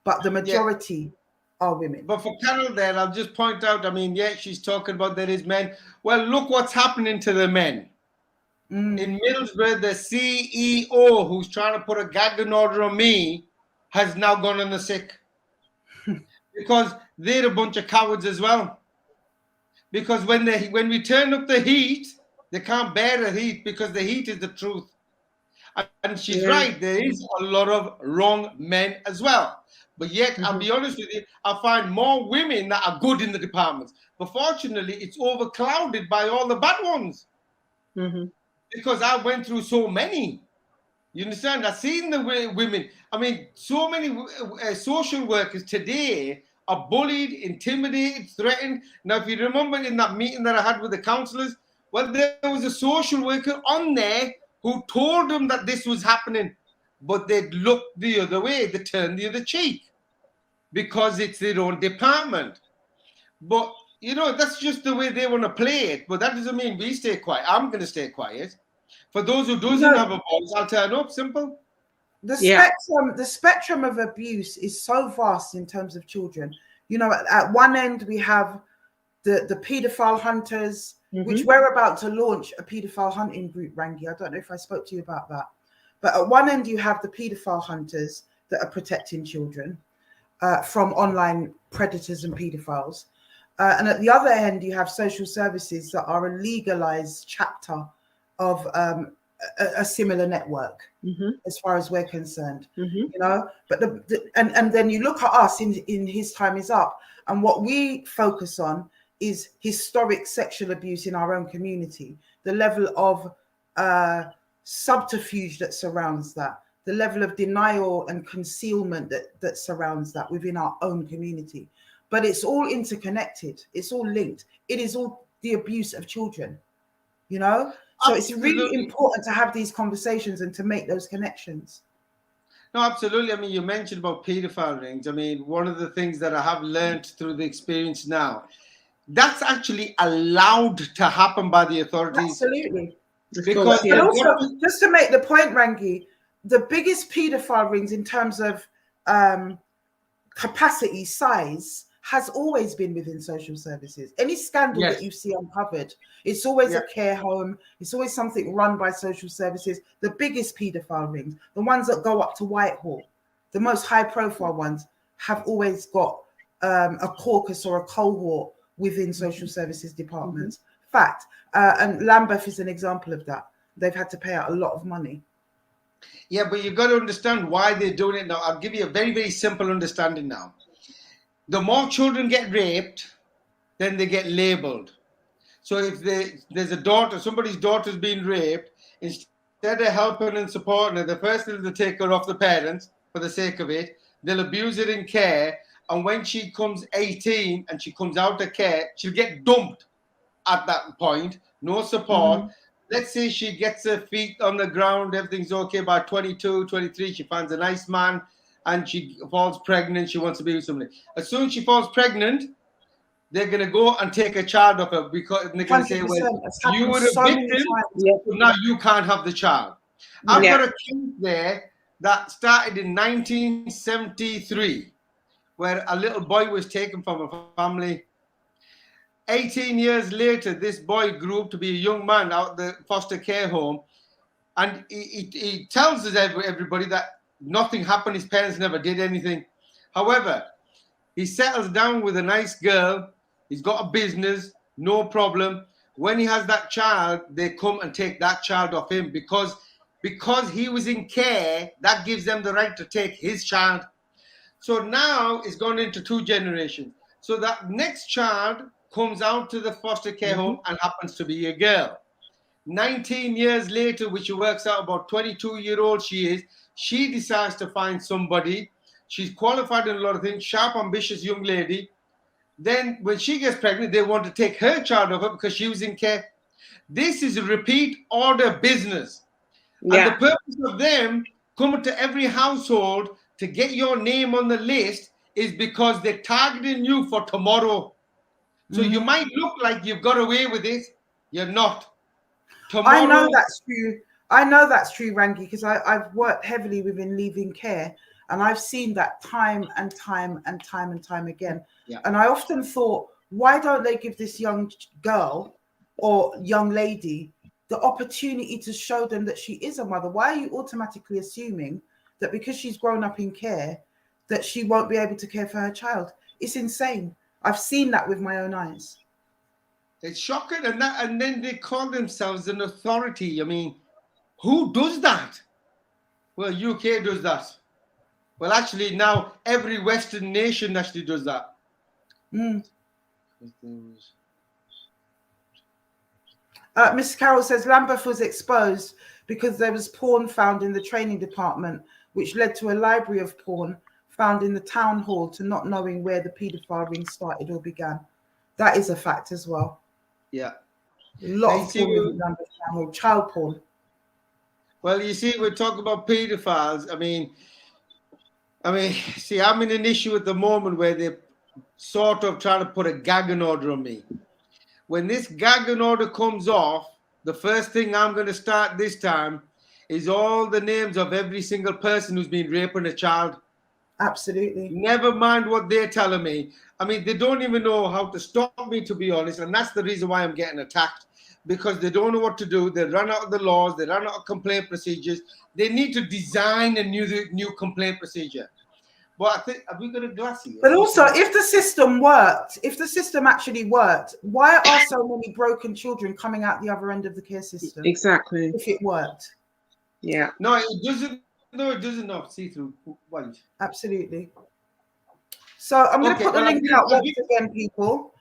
but the majority are women. But for Carol there, I'll just point out, I mean, yeah, she's talking about there is men. Well, look what's happening to the men. In Middlesbrough, the CEO who's trying to put a gagging order on me has now gone on the sick. Because they're a bunch of cowards as well. Because when we turn up the heat, they can't bear the heat, because the heat is the truth. And she's right, there is a lot of wrong men as well. But yet, I'll be honest with you, I find more women that are good in the departments. But fortunately, it's overclouded by all the bad ones. Because I went through so many. You understand? I've seen the women. I mean, so many social workers today are bullied, intimidated, threatened. Now, if you remember in that meeting that I had with the councillors, well, there was a social worker on there who told them that this was happening, but they looked the other way, they turned the other cheek, because it's their own department. But, you know, that's just the way they want to play it, but that doesn't mean we stay quiet. I'm going to stay quiet. For those who doesn't have a voice, I'll turn up, simple. The spectrum of abuse is so vast in terms of children. You know, at one end, we have the paedophile hunters, which we're about to launch a paedophile hunting group, Rangi. I don't know if I spoke to you about that. But at one end, you have the paedophile hunters that are protecting children from online predators and paedophiles. And at the other end, you have social services that are a legalized chapter of a similar network, as far as we're concerned. You know, but and then you look at us in His Time Is Up, and what we focus on is historic sexual abuse in our own community, the level of subterfuge that surrounds that, the level of denial and concealment that surrounds that within our own community. But it's all interconnected. It's all linked. It is all the abuse of children, you know? So it's really important to have these conversations and to make those connections. No, absolutely. I mean, you mentioned about paedophile rings. I mean, one of the things that I have learned through the experience now, that's actually allowed to happen by the authorities. Absolutely. Because but also, just to make the point, Rangi, the biggest paedophile rings in terms of capacity, size, has always been within social services. Any scandal that you see uncovered, it's always a care home. It's always something run by social services. The biggest paedophile rings, the ones that go up to Whitehall, the most high profile ones, have always got a caucus or a cohort within social services departments. Fact. And Lambeth is an example of that. They've had to pay out a lot of money. Yeah, but you've got to understand why they're doing it now. I'll give you a very, very simple understanding now. The more children get raped, then they get labeled. So if there's a daughter, somebody's daughter's been raped, instead of helping and supporting her, the first thing to take her off the parents for the sake of it, they'll abuse her in care. And when she comes 18 and she comes out of care, she'll get dumped at that point. No support. Let's say she gets her feet on the ground, everything's okay. By 22, 23, she finds a nice man and she falls pregnant. She wants to be with somebody. As soon as she falls pregnant, they're going to go and take a child off her because they're going to say, well, you were a victim, so now you can't have the child. I've got a case there that started in 1973, where a little boy was taken from a family. 18 years later, this boy grew up to be a young man out the foster care home. And he tells us, everybody, that nothing happened. His parents never did anything. However, he settles down with a nice girl. He's got a business, no problem. When he has that child, they come and take that child off him because he was in care. That gives them the right to take his child. So now it's gone into 2 generations. So that next child comes out to the foster care home and happens to be a girl. 19 years later, which works out about 22-year-old she is, she decides to find somebody. She's qualified in a lot of things, sharp, ambitious young lady. Then when she gets pregnant, they want to take her child over because she was in care. This is a repeat order business. And the purpose of them coming to every household to get your name on the list is because they're targeting you for tomorrow. So you might look like you've got away with it. You're not. Tomorrow, I know that's true. I know that's true, Rangi, because I've worked heavily within leaving care, and I've seen that time and time and time and time again. Yeah. And I often thought, why don't they give this young girl or young lady the opportunity to show them that she is a mother? Why are you automatically assuming that because she's grown up in care, that she won't be able to care for her child? It's insane. I've seen that with my own eyes. It's shocking. And then they call themselves an authority. I mean, who does that? Well, UK does that. Well, actually, now every Western nation actually does that. Miss Carroll says Lambeth was exposed because there was porn found in the training department, which led to a library of porn found in the town hall to not knowing where the paedophile ring started or began. That is a fact as well. Yeah. A lot of porn in Lambeth town hall, child porn. Well, you see, we're talking about paedophiles. I mean, see, I'm in an issue at the moment where they're sort of trying to put a gagging order on me. When this gagging order comes off, the first thing I'm going to start this time is all the names of every single person who's been raping a child. Absolutely. Never mind what they're telling me. I mean, they don't even know how to stop me, to be honest. And that's the reason why I'm getting attacked, because they don't know what to do. They run out of the laws. They run out of complaint procedures. They need to design a new complaint procedure. But I think, have we got a glass here? But also, if the system worked, if the system actually worked, why are so many broken children coming out the other end of the care system? Exactly. If it worked. Yeah. No, it doesn't. No, it doesn't. No, see through. White. Absolutely. So I'm going to put the link out once again, people.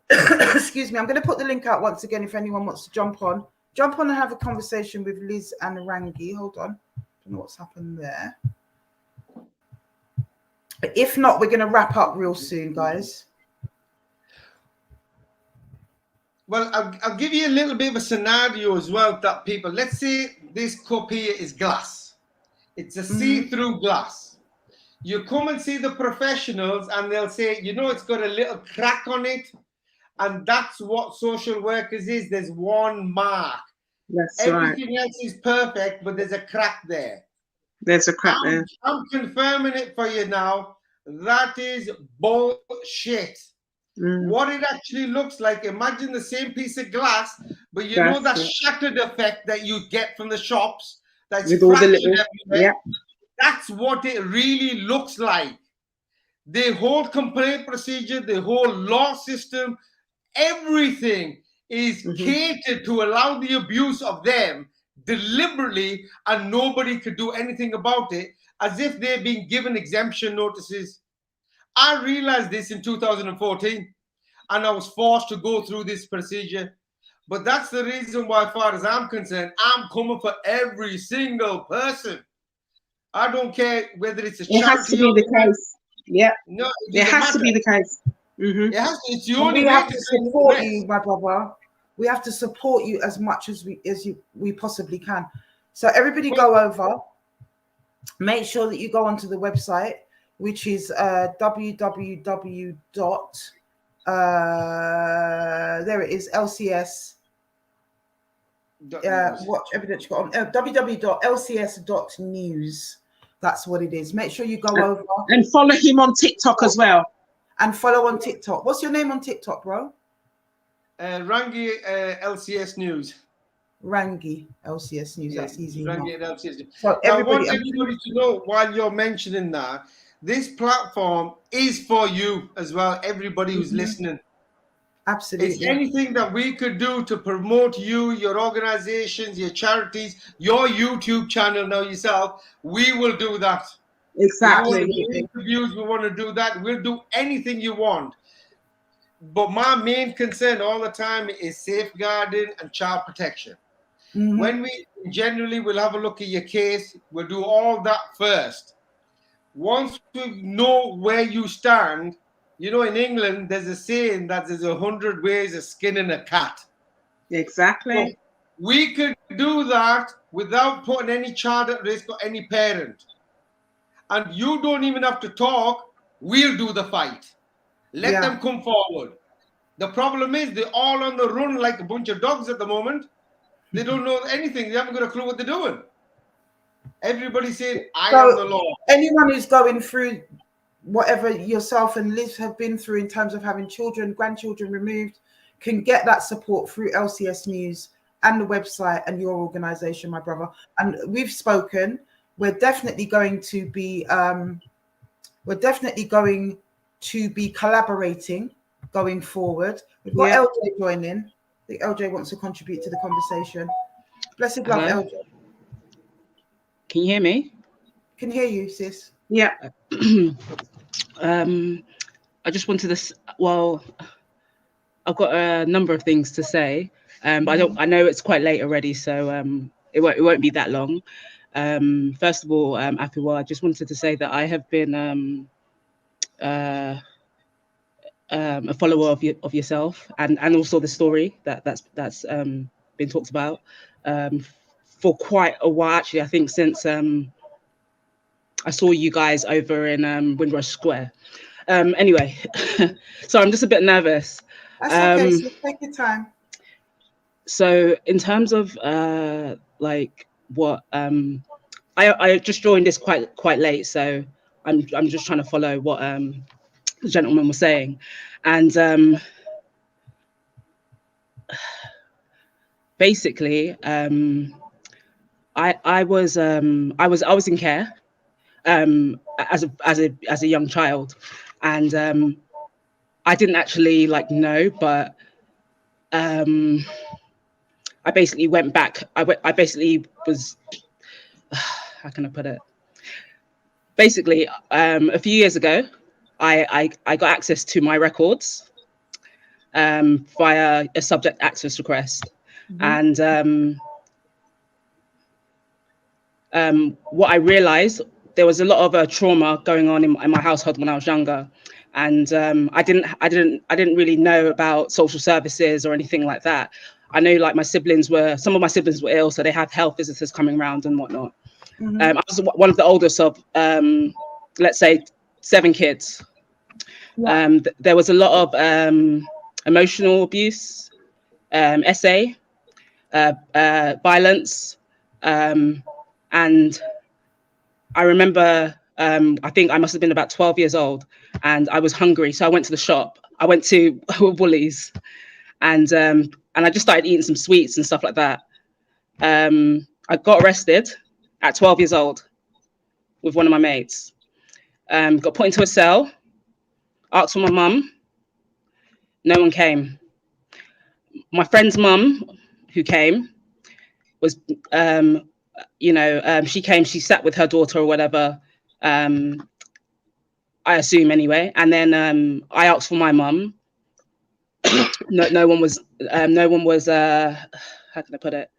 Excuse me. I'm going to put the link out once again if anyone wants to jump on and have a conversation with Liz and Rangi. Hold on. I don't know what's happened there. But if not, we're going to wrap up real soon, guys. Well, I'll give you a little bit of a scenario as well that people, let's say this cup here is glass. It's a see-through glass. You come and see the professionals and they'll say, you know, it's got a little crack on it. And that's what social workers is. There's one mark. That's Everything else is perfect, but there's a crack there. There's a crack there. I'm confirming it for you now. That is bullshit. What it actually looks like, imagine the same piece of glass, but you know that shattered effect that you get from the shops. That's with all the little, That's what it really looks like. The whole complaint procedure, the whole law system, everything is catered to allow the abuse of them deliberately, and nobody could do anything about it, as if they've been given exemption notices. I realized this in 2014, and I was forced to go through this procedure. But that's the reason why, as far as I'm concerned, I'm coming for every single person. I don't care whether it's a charity. It has to be the case. Yeah. No, it has to be the case. It has to, it's the And only we way have to to say support yes. you, my brother. We have to support you as much as we possibly can. So everybody go over. Make sure that you go onto the website, which is www. There it is, LCS. What evidence you got on www.lcs.news. That's what it is. Make sure you go over and follow him on TikTok as well. And follow on TikTok. What's your name on TikTok, bro? Rangi LCS News. Rangi LCS News. That's easy. Rangi LCS News. So I want everybody to know, while you're mentioning that, this platform is for you as well. Everybody who's listening. Absolutely. It's anything that we could do to promote you, your organizations, your charities, your YouTube channel now yourself. We will do that. Exactly. We want to do interviews. We want to do that. We'll do anything you want. But my main concern all the time is safeguarding and child protection. When we generally will have a look at your case, we'll do all that first. Once we know where you stand, you know, in England, there's a saying that there's 100 ways of skinning a cat. Exactly. So we could do that without putting any child at risk or any parent. And you don't even have to talk. We'll do the fight. Let them come forward. The problem is they're all on the run like a bunch of dogs at the moment. They don't know anything. They haven't got a clue what they're doing. Everybody's saying, I am the law. Anyone who's going through whatever yourself and Liz have been through in terms of having children, grandchildren removed, can get that support through LCS News and the website and your organization, my brother. And we've spoken. We're definitely going to be collaborating going forward. We've got LJ joining. I think LJ wants to contribute to the conversation. Blessed love, Hello? LJ. Can you hear me? Can hear you, sis. Yeah. I just wanted to. Well, I've got a number of things to say, but I know it's quite late already, so it won't be that long. First of all, Afua, I just wanted to say that I have been a follower of yourself and also the story that's been talked about for quite a while. Actually, I think since I saw you guys over in Windrush Square. Anyway, so I'm just a bit nervous. That's okay, so take your time. So in terms of like what I just joined this quite late, so I'm just trying to follow what the gentleman was saying, and basically I was in care as a young child, and I didn't actually know, but I basically went back. I basically was, how can I put it? Basically, a few years ago, I got access to my records via a subject access request, and what I realized, there was a lot of trauma going on in my household when I was younger, and I didn't really know about social services or anything like that. I know some of my siblings were ill, so they had health visitors coming around and whatnot. I was one of the oldest of, let's say, 7 kids. There was a lot of emotional abuse, SA, violence, and I remember, I think I must have been about 12 years old, and I was hungry, so I went to the shop. I went to Woolies, and I just started eating some sweets and stuff like that. I got arrested at 12 years old with one of my mates. Got put into a cell, asked for my mum. No one came. My friend's mum, who came, was, she came, she sat with her daughter or whatever, I assume anyway. And then I asked for my mum. no one was how can I put it?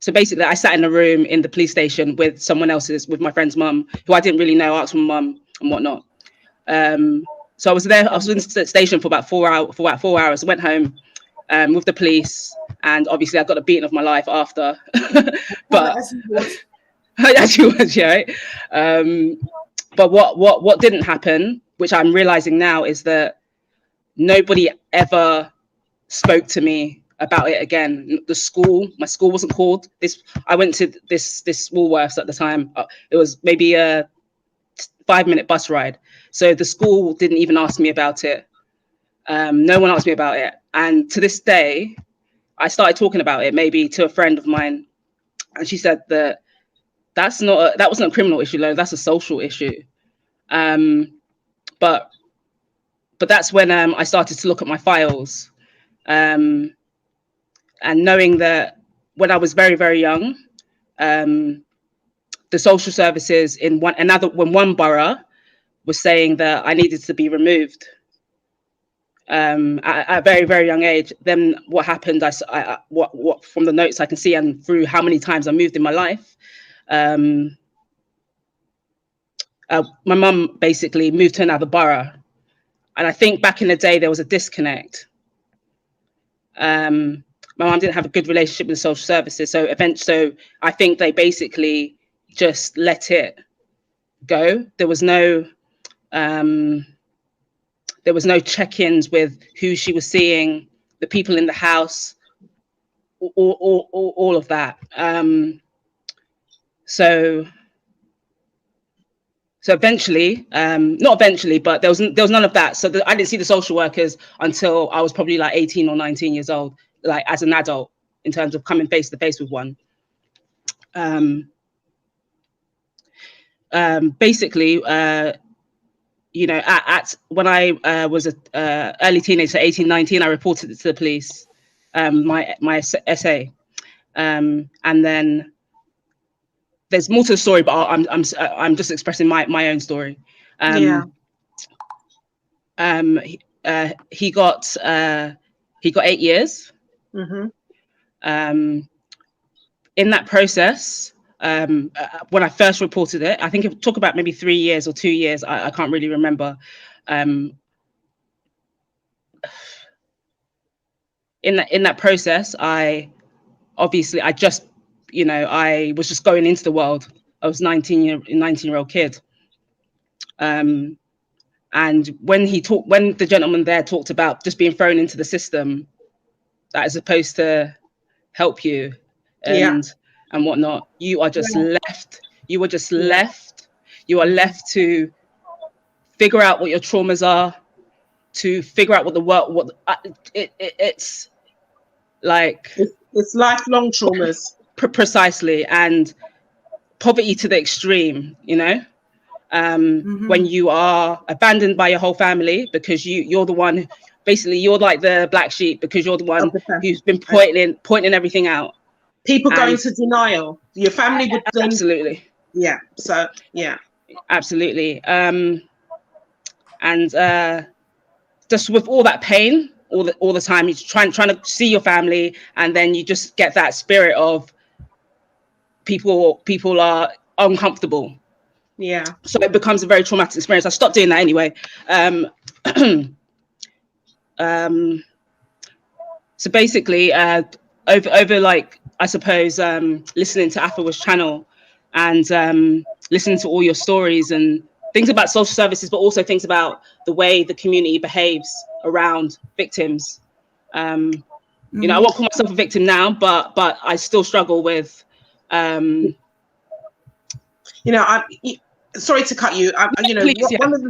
So basically, I sat in a room in the police station with someone else's, with my friend's mum, who I didn't really know, asked my mum and whatnot. So I was in the station for about 4 hours. I went home with the police, and obviously I got a beating of my life after. But as you would. as you would, yeah. Right? But what didn't happen, which I'm realizing now, is that nobody ever spoke to me about it again. My school wasn't called. I went to this Woolworths at the time. It was maybe a 5-minute bus ride. So the school didn't even ask me about it. No one asked me about it. And to this day, I started talking about it maybe to a friend of mine, and she said that that wasn't a criminal issue, though. That's a social issue. But that's when I started to look at my files. And knowing that when I was very, very young, the social services in one borough was saying that I needed to be removed at a very, very young age. Then what happened? What from the notes I can see and through how many times I moved in my life, my mum basically moved to another borough, and I think back in the day there was a disconnect. My mum didn't have a good relationship with the social services, so I think they basically just let it go. There was no check-ins with who she was seeing, the people in the house, all of that. So eventually, not eventually, but there was none of that. So I didn't see the social workers until I was probably like 18 or 19 years old, like as an adult, in terms of coming face to face with one. Basically, you know, when I was a early teenager, 18, 19, I reported it to the police, my essay, and then there's more to the story, but I'm just expressing my own story. He got 8 years. Mm-hmm. In that process, when I first reported it, I think it took about maybe 3 years or 2 years. I can't really remember. In that process, I just, you know, I was just going into the world. I was 19-year-old kid. And when the gentleman there talked about just being thrown into the system that is supposed to help you and whatnot, you are just left. You are just left. You are left to figure out what your traumas are, to figure out it's like it's lifelong traumas. Precisely, and poverty to the extreme, you know. When you are abandoned by your whole family because you're the one, basically you're like the black sheep because you're the one who's been pointing everything out. People go into denial. Your family would then, absolutely. Yeah. So yeah. Absolutely. And just with all that pain, all the time, you're trying to see your family, and then you just get that spirit of people are uncomfortable. Yeah. So it becomes a very traumatic experience. I stopped doing that anyway. So basically, over like, I suppose, listening to Afua's channel and listening to all your stories and things about social services, but also things about the way the community behaves around victims. You know, I won't call myself a victim now, but I still struggle with. You know, sorry to cut you. You know, please, one of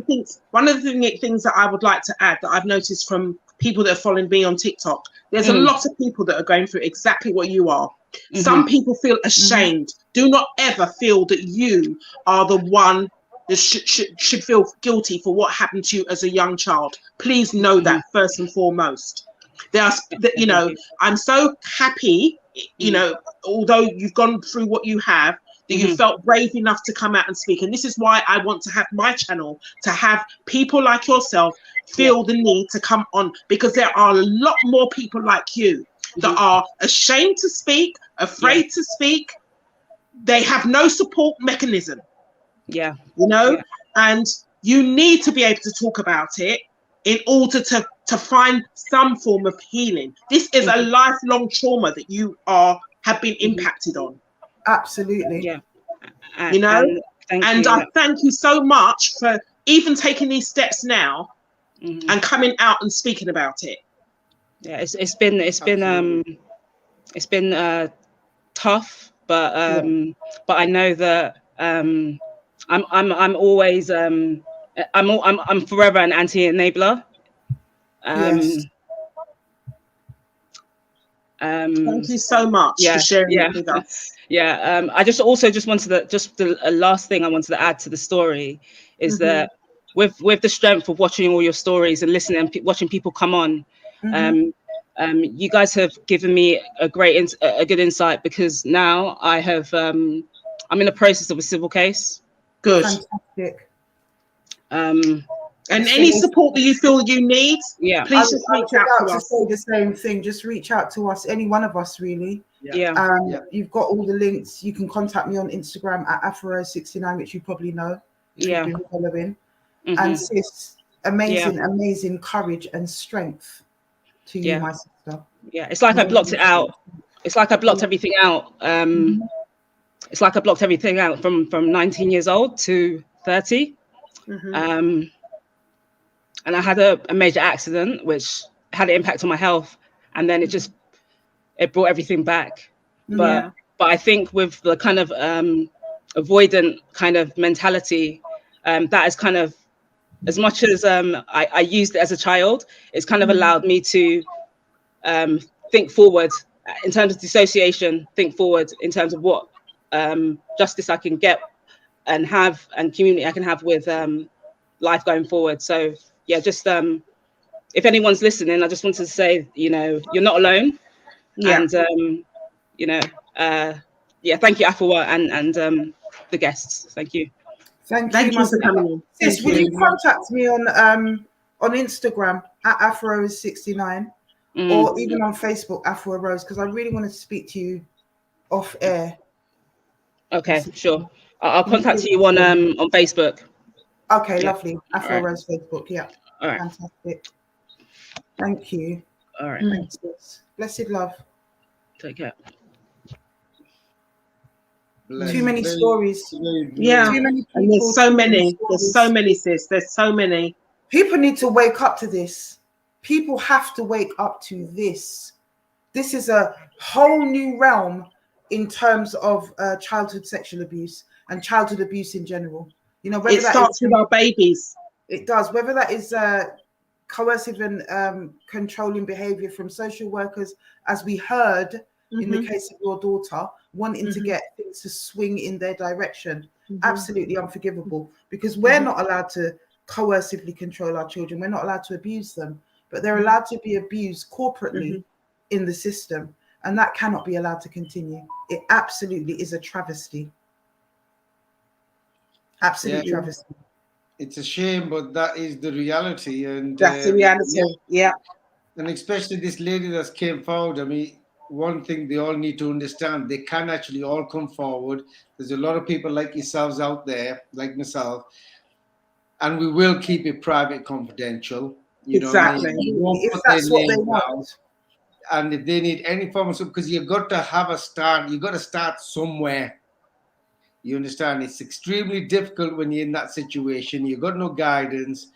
the things that I would like to add that I've noticed from people that are following me on TikTok, there's a lot of people that are going through exactly what you are. Some people feel ashamed. Do not ever feel that you are the one that should feel guilty for what happened to you as a young child. Please know that first and foremost. You know, I'm so happy, you know, although you've gone through what you have, that you felt brave enough to come out and speak. And this is why I want to have my channel, to have people like yourself feel the need to come on, because there are a lot more people like you that are ashamed to speak, afraid to speak. They have no support mechanism. Yeah. You know, and you need to be able to talk about it in order to find some form of healing. This is a lifelong trauma that you have been impacted on. Absolutely. Yeah. You know, and I thank you so much for even taking these steps now and coming out and speaking about it. Yeah, it's been tough, but I know that I'm always I'm forever an anti-enabler. Yes. Thank you so much for sharing it with us. I just wanted the last thing I wanted to add to the story is that with the strength of watching all your stories and listening and watching people come on, you guys have given me a good insight, because now I have I'm in the process of a civil case. Good. Fantastic. And any support that you feel you need, please just reach out to us. Say the same thing. Just reach out to us, any one of us, really. You've got all the links. You can contact me on Instagram at Afua69, which you probably know. You've been following. And sis, amazing courage and strength to you, my sister. Yeah, it's like I blocked it out. It's like I blocked everything out. It's like I blocked everything out from 19 years old to 30. And I had a major accident which had an impact on my health, and then it brought everything back. But I think with the kind of avoidant kind of mentality, that is kind of, as much as I used it as a child, it's kind of allowed me to think forward in terms of dissociation, think forward in terms of what justice I can get and have, and community I can have with life going forward. So yeah, just if anyone's listening, I just wanted to say, you know, you're not alone. And you know, thank you, Afua, and the guests. Thank you. Thank you for coming in. Sis, will you contact me on Instagram at Afro69 or even on Facebook, Afua Rose, because I really want to speak to you off air. Okay, sure. I'll contact you on Facebook. Okay, lovely. Afro Rose Facebook. Yeah. All right. Fantastic. Thank you. All right. Thanks, sis. Blessed love. Take care. Too many stories. Yeah. Too many people. And there's so many. There's so many, sis. There's so many. People need to wake up to this. People have to wake up to this. This is a whole new realm in terms of childhood sexual abuse and childhood abuse in general. You know, whether it starts with our babies. It does. Whether that is coercive and controlling behavior from social workers, as we heard in the case of your daughter, wanting to get things to swing in their direction. Absolutely unforgivable, because we're not allowed to coercively control our children. We're not allowed to abuse them, but they're allowed to be abused corporately in the system. And that cannot be allowed to continue. It absolutely is a travesty. Absolute travesty. It's a shame, but that is the reality. And that's the reality. Yeah. And especially this lady that came forward. I mean, one thing they all need to understand, they can actually all come forward. There's a lot of people like yourselves out there, like myself, and we will keep it private, confidential. You know what I mean? If that's what they want. And if they need any form of support, because you've got to have a start, you've got to start somewhere. You understand? It's extremely difficult when you're in that situation. You've got no guidance,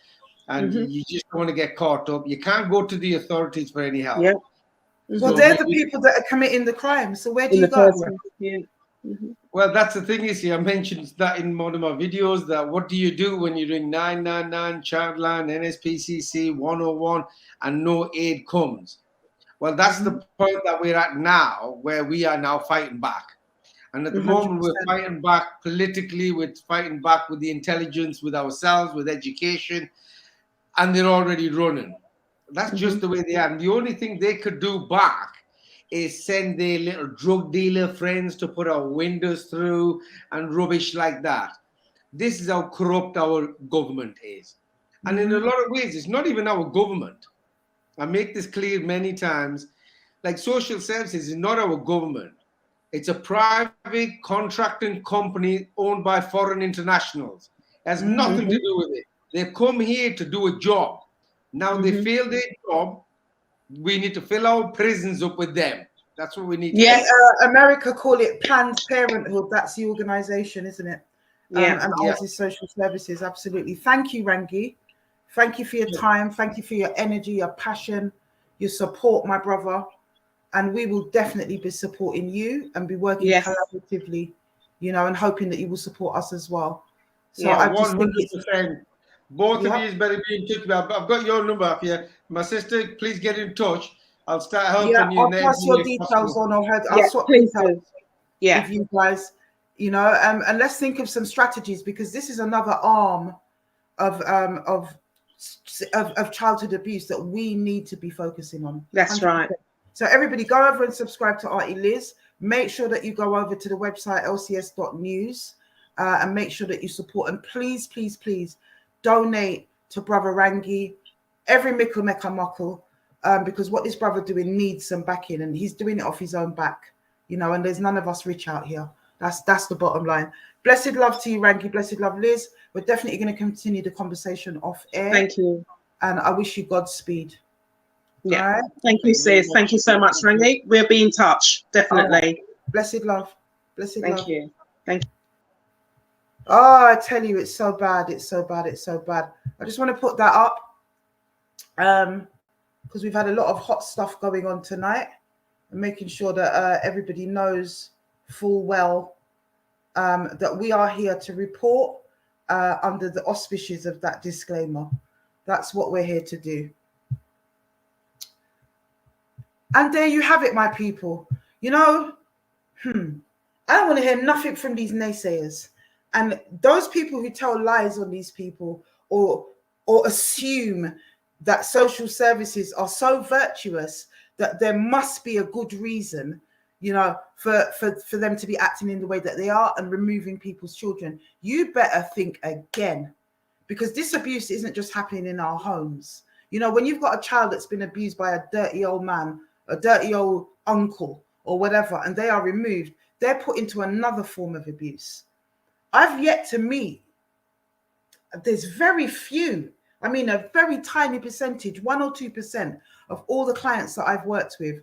and you just don't want to get caught up. You can't go to the authorities for any help. Yeah. Well, they're the people that are committing the crime. So where do you go? Well, that's the thing is, I mentioned that in one of my videos, that what do you do when you ring 999, Childline, NSPCC, 101, and no aid comes? Well, that's the point that we're at now, where we are now fighting back. And at the moment, we're fighting back politically, we're fighting back with the intelligence, with ourselves, with education, and they're already running. That's just the way they are. And the only thing they could do back is send their little drug dealer friends to put our windows through and rubbish like that. This is how corrupt our government is. And in a lot of ways, it's not even our government. I make this clear many times. Like social services is not our government. It's a private contracting company owned by foreign internationals. It has nothing to do with it. They come here to do a job. Now they fail their job. We need to fill our prisons up with them. That's what we need to do. America call it Planned Parenthood. That's the organization, isn't it? And ours is social services. Absolutely. Thank you, Rangi. Thank you for your time. Thank you for your energy, your passion, your support, my brother. And we will definitely be supporting you and be working collaboratively, you know, and hoping that you will support us as well. So I just think 100%. Both of you better be in touch. I've got your number up here. My sister, please get in touch. I'll start helping you. I'll pass your details on. I'll swap details with you guys, you know, and let's think of some strategies, because this is another arm of childhood abuse that we need to be focusing on. That's 100%. Right. So everybody go over and subscribe to Auntie Liz. Make sure that you go over to the website lcs.news and make sure that you support. And please, please, please donate to Brother Rangi. Every mickle mecca muckle, because what this brother doing needs some backing, and he's doing it off his own back, you know, and there's none of us rich out here. That's the bottom line. Blessed love to you, Rangi. Blessed love, Liz. We're definitely going to continue the conversation off air. Thank you. And I wish you Godspeed. Yeah. Right. Thank you, sis. Thank you so much, Rangi. We'll be in touch. Definitely. Blessed love. Blessed love. Thank you. Thank you. Oh, I tell you, it's so bad. It's so bad. It's so bad. I just want to put that up because we've had a lot of hot stuff going on tonight, and making sure that everybody knows full well that we are here to report under the auspices of that disclaimer. That's what we're here to do. And there you have it, my people. You know, I don't want to hear nothing from these naysayers. And those people who tell lies on these people or assume that social services are so virtuous that there must be a good reason, you know, for them to be acting in the way that they are and removing people's children. You better think again, because this abuse isn't just happening in our homes. You know, when you've got a child that's been abused by a dirty old man, a dirty old uncle or whatever, and they are removed, they're put into another form of abuse. I've yet to meet, there's very few, I mean a very tiny percentage, 1 or 2% of all the clients that I've worked with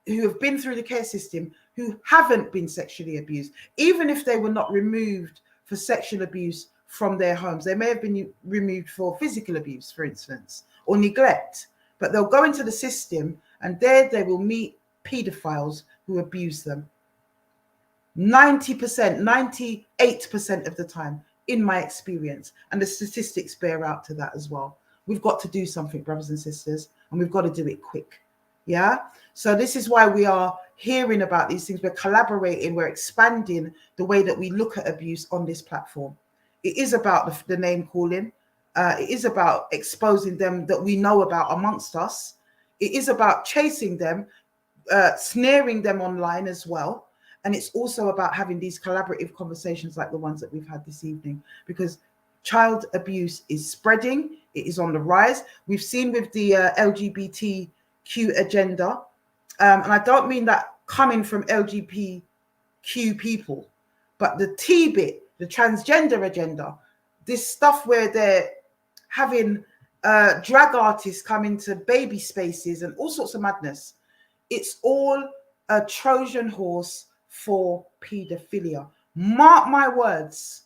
who have been through the care system who haven't been sexually abused, even if they were not removed for sexual abuse from their homes. They may have been removed for physical abuse, for instance, or neglect, but they'll go into the system and there they will meet pedophiles who abuse them. 90%, 98% of the time, in my experience, and the statistics bear out to that as well. We've got to do something, brothers and sisters, and we've got to do it quick. Yeah. So this is why we are hearing about these things. We're collaborating, we're expanding the way that we look at abuse on this platform. It is about the name calling. It is about exposing them that we know about amongst us. It is about chasing them, snaring them online as well. And it's also about having these collaborative conversations like the ones that we've had this evening, because child abuse is spreading. It is on the rise. We've seen with the LGBTQ agenda, and I don't mean that coming from LGBTQ people, but the T bit, the transgender agenda, this stuff where they're having drag artists come into baby spaces and all sorts of madness. It's all a Trojan horse for pedophilia. Mark my words,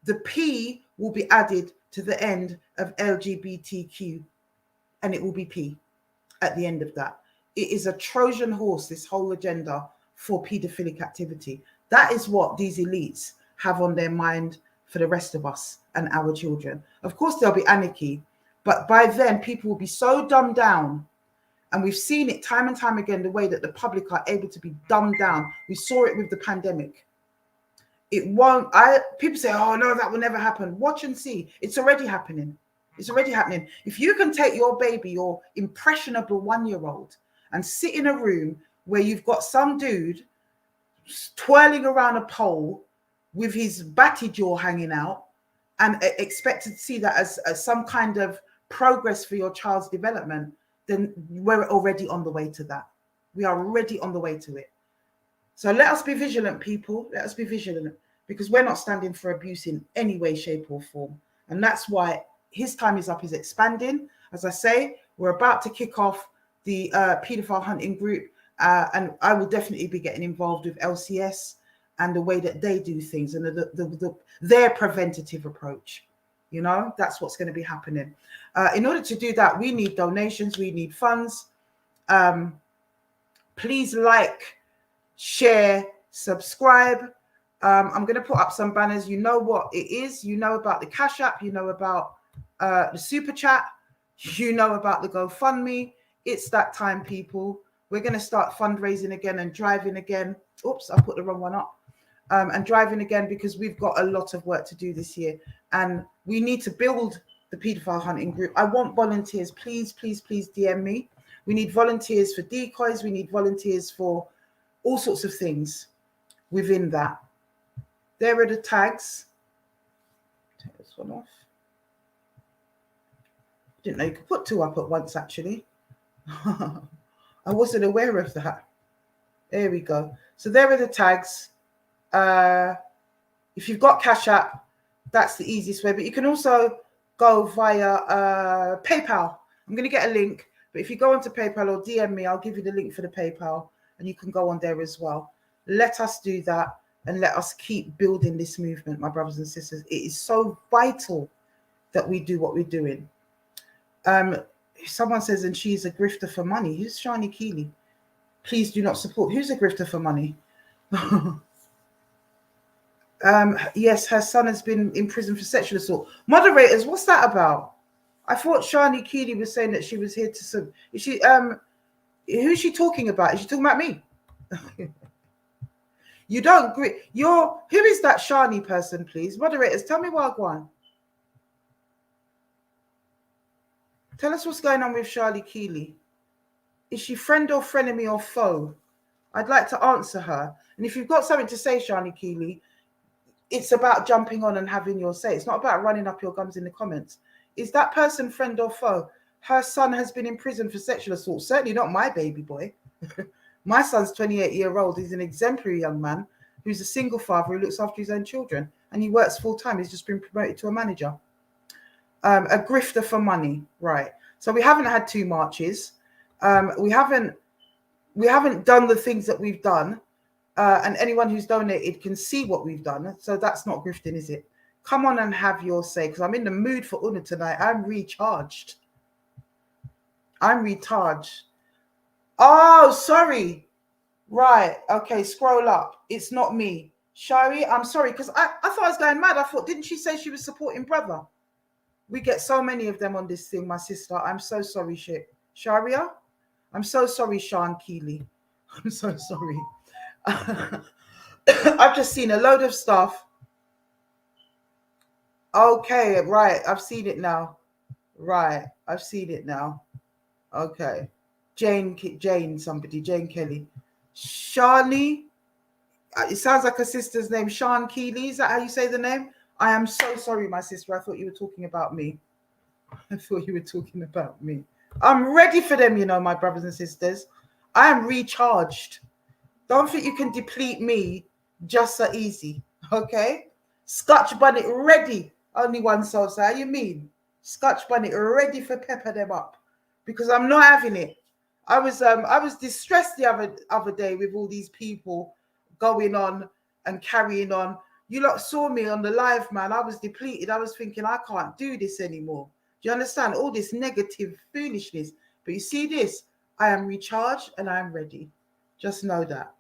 the P will be added to the end of LGBTQ and it will be P at the end of that. It is a Trojan horse, this whole agenda for pedophilic activity. That is what these elites have on their mind for the rest of us and our children. Of course, there'll be anarchy, but by then people will be so dumbed down. And we've seen it time and time again, the way that the public are able to be dumbed down. We saw it with the pandemic. It won't, people say, oh no, that will never happen. Watch and see. It's already happening. It's already happening. If you can take your baby, your impressionable 1-year-old, and sit in a room where you've got some dude twirling around a pole with his batty jaw hanging out, and expect to see that as some kind of progress for your child's development, then we're already on the way to that. We are already on the way to it. So let us be vigilant, people. Let us be vigilant, because we're not standing for abuse in any way, shape, or form. And that's why His Time Is Up is expanding. As I say, we're about to kick off the paedophile hunting group, and I will definitely be getting involved with LCS and the way that they do things and their preventative approach. You know, that's what's going to be happening. In order to do that, we need donations, we need funds. Please like, share, subscribe. I'm going to put up some banners. You know what it is. You know about the Cash App. You know about the Super Chat. You know about the GoFundMe. It's that time, people. We're going to start fundraising again and driving again. Oops, I put the wrong one up. And driving again, because we've got a lot of work to do this year. And we need to build the paedophile hunting group. I want volunteers. Please, please, please DM me. We need volunteers for decoys. We need volunteers for all sorts of things within that. There are the tags. Take this one off. Didn't know you could put 2 up at once, actually. I wasn't aware of that. There we go. So there are the tags. If you've got Cash App, that's the easiest way. But you can also go via PayPal. I'm going to get a link. But if you go onto PayPal or DM me, I'll give you the link for the PayPal. And you can go on there as well. Let us do that. And let us keep building this movement, my brothers and sisters. It is so vital that we do what we're doing. Someone says, and she's a grifter for money. Who's Shani Keeley? Please do not support. Who's a grifter for money? Yes, her son has been in prison for sexual assault. Moderators, what's that about? I thought Shani Keeley was saying that she was here to... Is she, who's she talking about? Is she talking about me? You don't agree. Who is that Shani person, please? Moderators, tell me what I want. Tell us what's going on with Shani Keeley. Is she friend or frenemy or foe? I'd like to answer her. And if you've got something to say, Shani Keeley, it's about jumping on and having your say. It's not about running up your gums in the comments. Is that person friend or foe? Her son has been in prison for sexual assault. Certainly not my baby boy. My son's 28-year-old. He's an exemplary young man who's a single father who looks after his own children. And he works full time. He's just been promoted to a manager. A grifter for money. Right. So we haven't had 2 marches. We haven't done the things that we've done. And anyone who's donated can see what we've done. So that's not grifting, is it? Come on and have your say, because I'm in the mood for Una tonight. I'm recharged. Oh, sorry. Right. Okay, scroll up. It's not me. Shari, I'm sorry, because I thought I was going mad. I thought, didn't she say she was supporting brother? We get so many of them on this thing, my sister. I'm so sorry, Sharia. I'm so sorry, Sean Keeley. I'm so sorry. I've just seen a load of stuff. Okay, right. I've seen it now. Right. I've seen it now. Okay. Jane Kelly. Shani. It sounds like a sister's name. Sean Keeley. Is that how you say the name? I am so sorry, my sister. I thought you were talking about me. I'm ready for them, you know, my brothers and sisters. I am recharged. Don't think you can deplete me just so easy, okay? Scotch bonnet ready. Only one soul. So how you mean? Scotch bonnet ready for pepper them up, because I'm not having it. I was distressed the other day with all these people going on and carrying on. You lot saw me on the live, man. I was depleted. I was thinking, I can't do this anymore. Do you understand? All this negative foolishness. But you see this? I am recharged and I am ready. Just know that.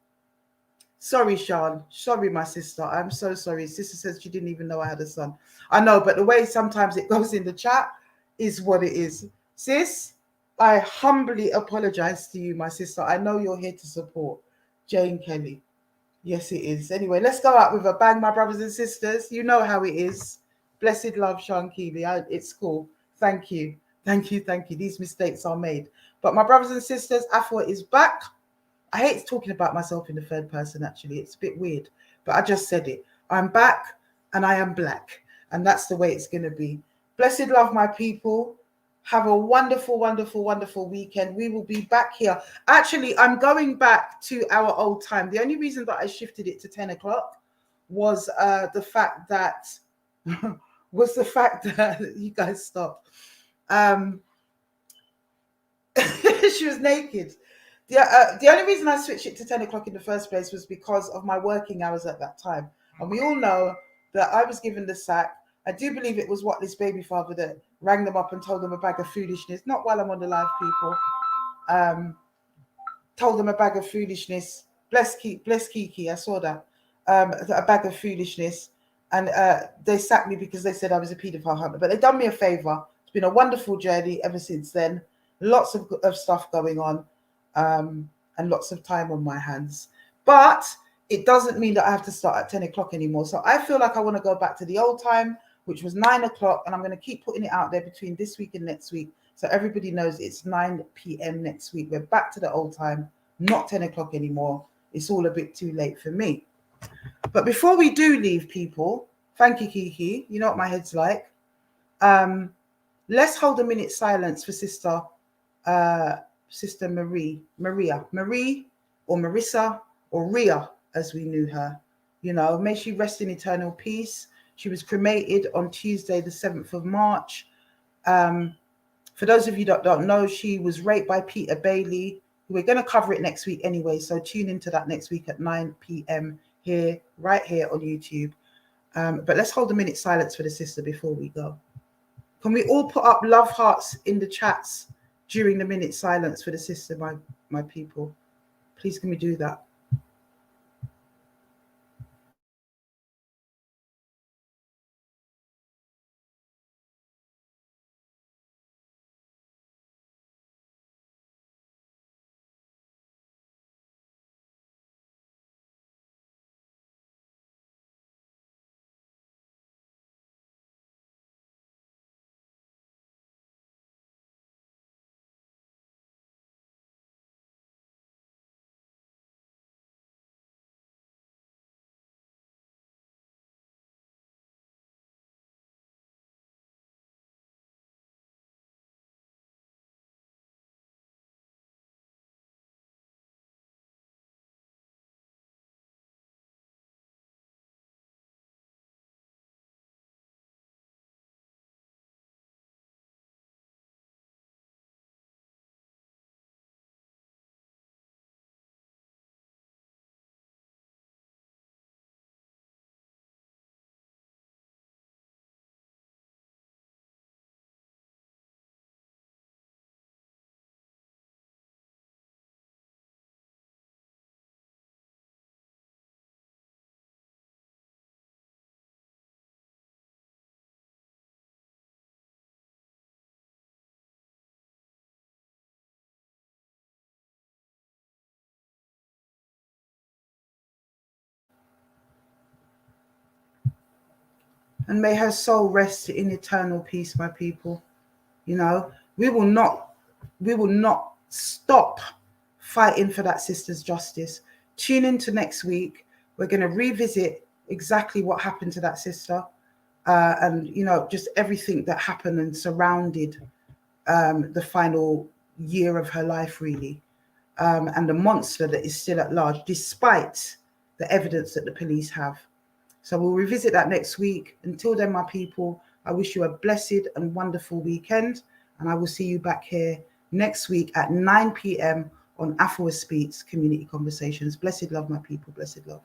Sorry, Sean. Sorry, my sister. I'm so sorry. Sister says she didn't even know I had a son. I know, but the way sometimes it goes in the chat is what it is. Sis, I humbly apologize to you, my sister. I know you're here to support. Jane Kelly. Yes, it is. Anyway, let's go out with a bang, my brothers and sisters. You know how it is. Blessed love, Sean Keeley. It's cool. Thank you. Thank you. Thank you. These mistakes are made. But my brothers and sisters, Afua is back. I hate talking about myself in the third person, actually. It's a bit weird. But I just said it. I'm back and I am black. And that's the way it's going to be. Blessed love, my people. Have a wonderful, wonderful, wonderful weekend. We will be back here. Actually, I'm going back to our old time. The only reason that I shifted it to 10 o'clock was the fact that you guys stop. She was naked. The only reason I switched it to 10 o'clock in the first place was because of my working hours at that time. And we all know that I was given the sack. I do believe it was what this baby father that rang them up and told them a bag of foolishness. Not while I'm on the live, people. Told them a bag of foolishness. Bless Kiki, I saw that. A bag of foolishness. And they sacked me because they said I was a paedophile hunter. But they've done me a favor. It's been a wonderful journey ever since then. Lots of stuff going on. And lots of time on my hands. But it doesn't mean that I have to start at 10 o'clock anymore. So I feel like I want to go back to the old time, which was 9 o'clock. And I'm going to keep putting it out there between this week and next week. So everybody knows it's 9 p.m. next week. We're back to the old time, not 10 o'clock anymore. It's all a bit too late for me. But before we do leave, people, thank you, Kiki. You know what my head's like. Let's hold a minute's silence for Sister Marie or Marissa or Ria, as we knew her. You know, may she rest in eternal peace. She was cremated on Tuesday, the 7th of March. For those of you that don't know, she was raped by Peter Bailey. We're going to cover it next week anyway, so tune into that next week at 9 p.m. right here on YouTube. But let's hold a minute's silence for the sister before we go. Can we all put up love hearts in the chats during the minute silence for the sister, my people? Please, can we do that? And may her soul rest in eternal peace, my people. You know, we will not stop fighting for that sister's justice. Tune into next week. We're going to revisit exactly what happened to that sister, and you know, just everything that happened and surrounded the final year of her life, really, and the monster that is still at large, despite the evidence that the police have. So we'll revisit that next week. Until then, my people, I wish you a blessed and wonderful weekend. And I will see you back here next week at 9 p.m. on Afua Speaks Community Conversations. Blessed love, my people. Blessed love.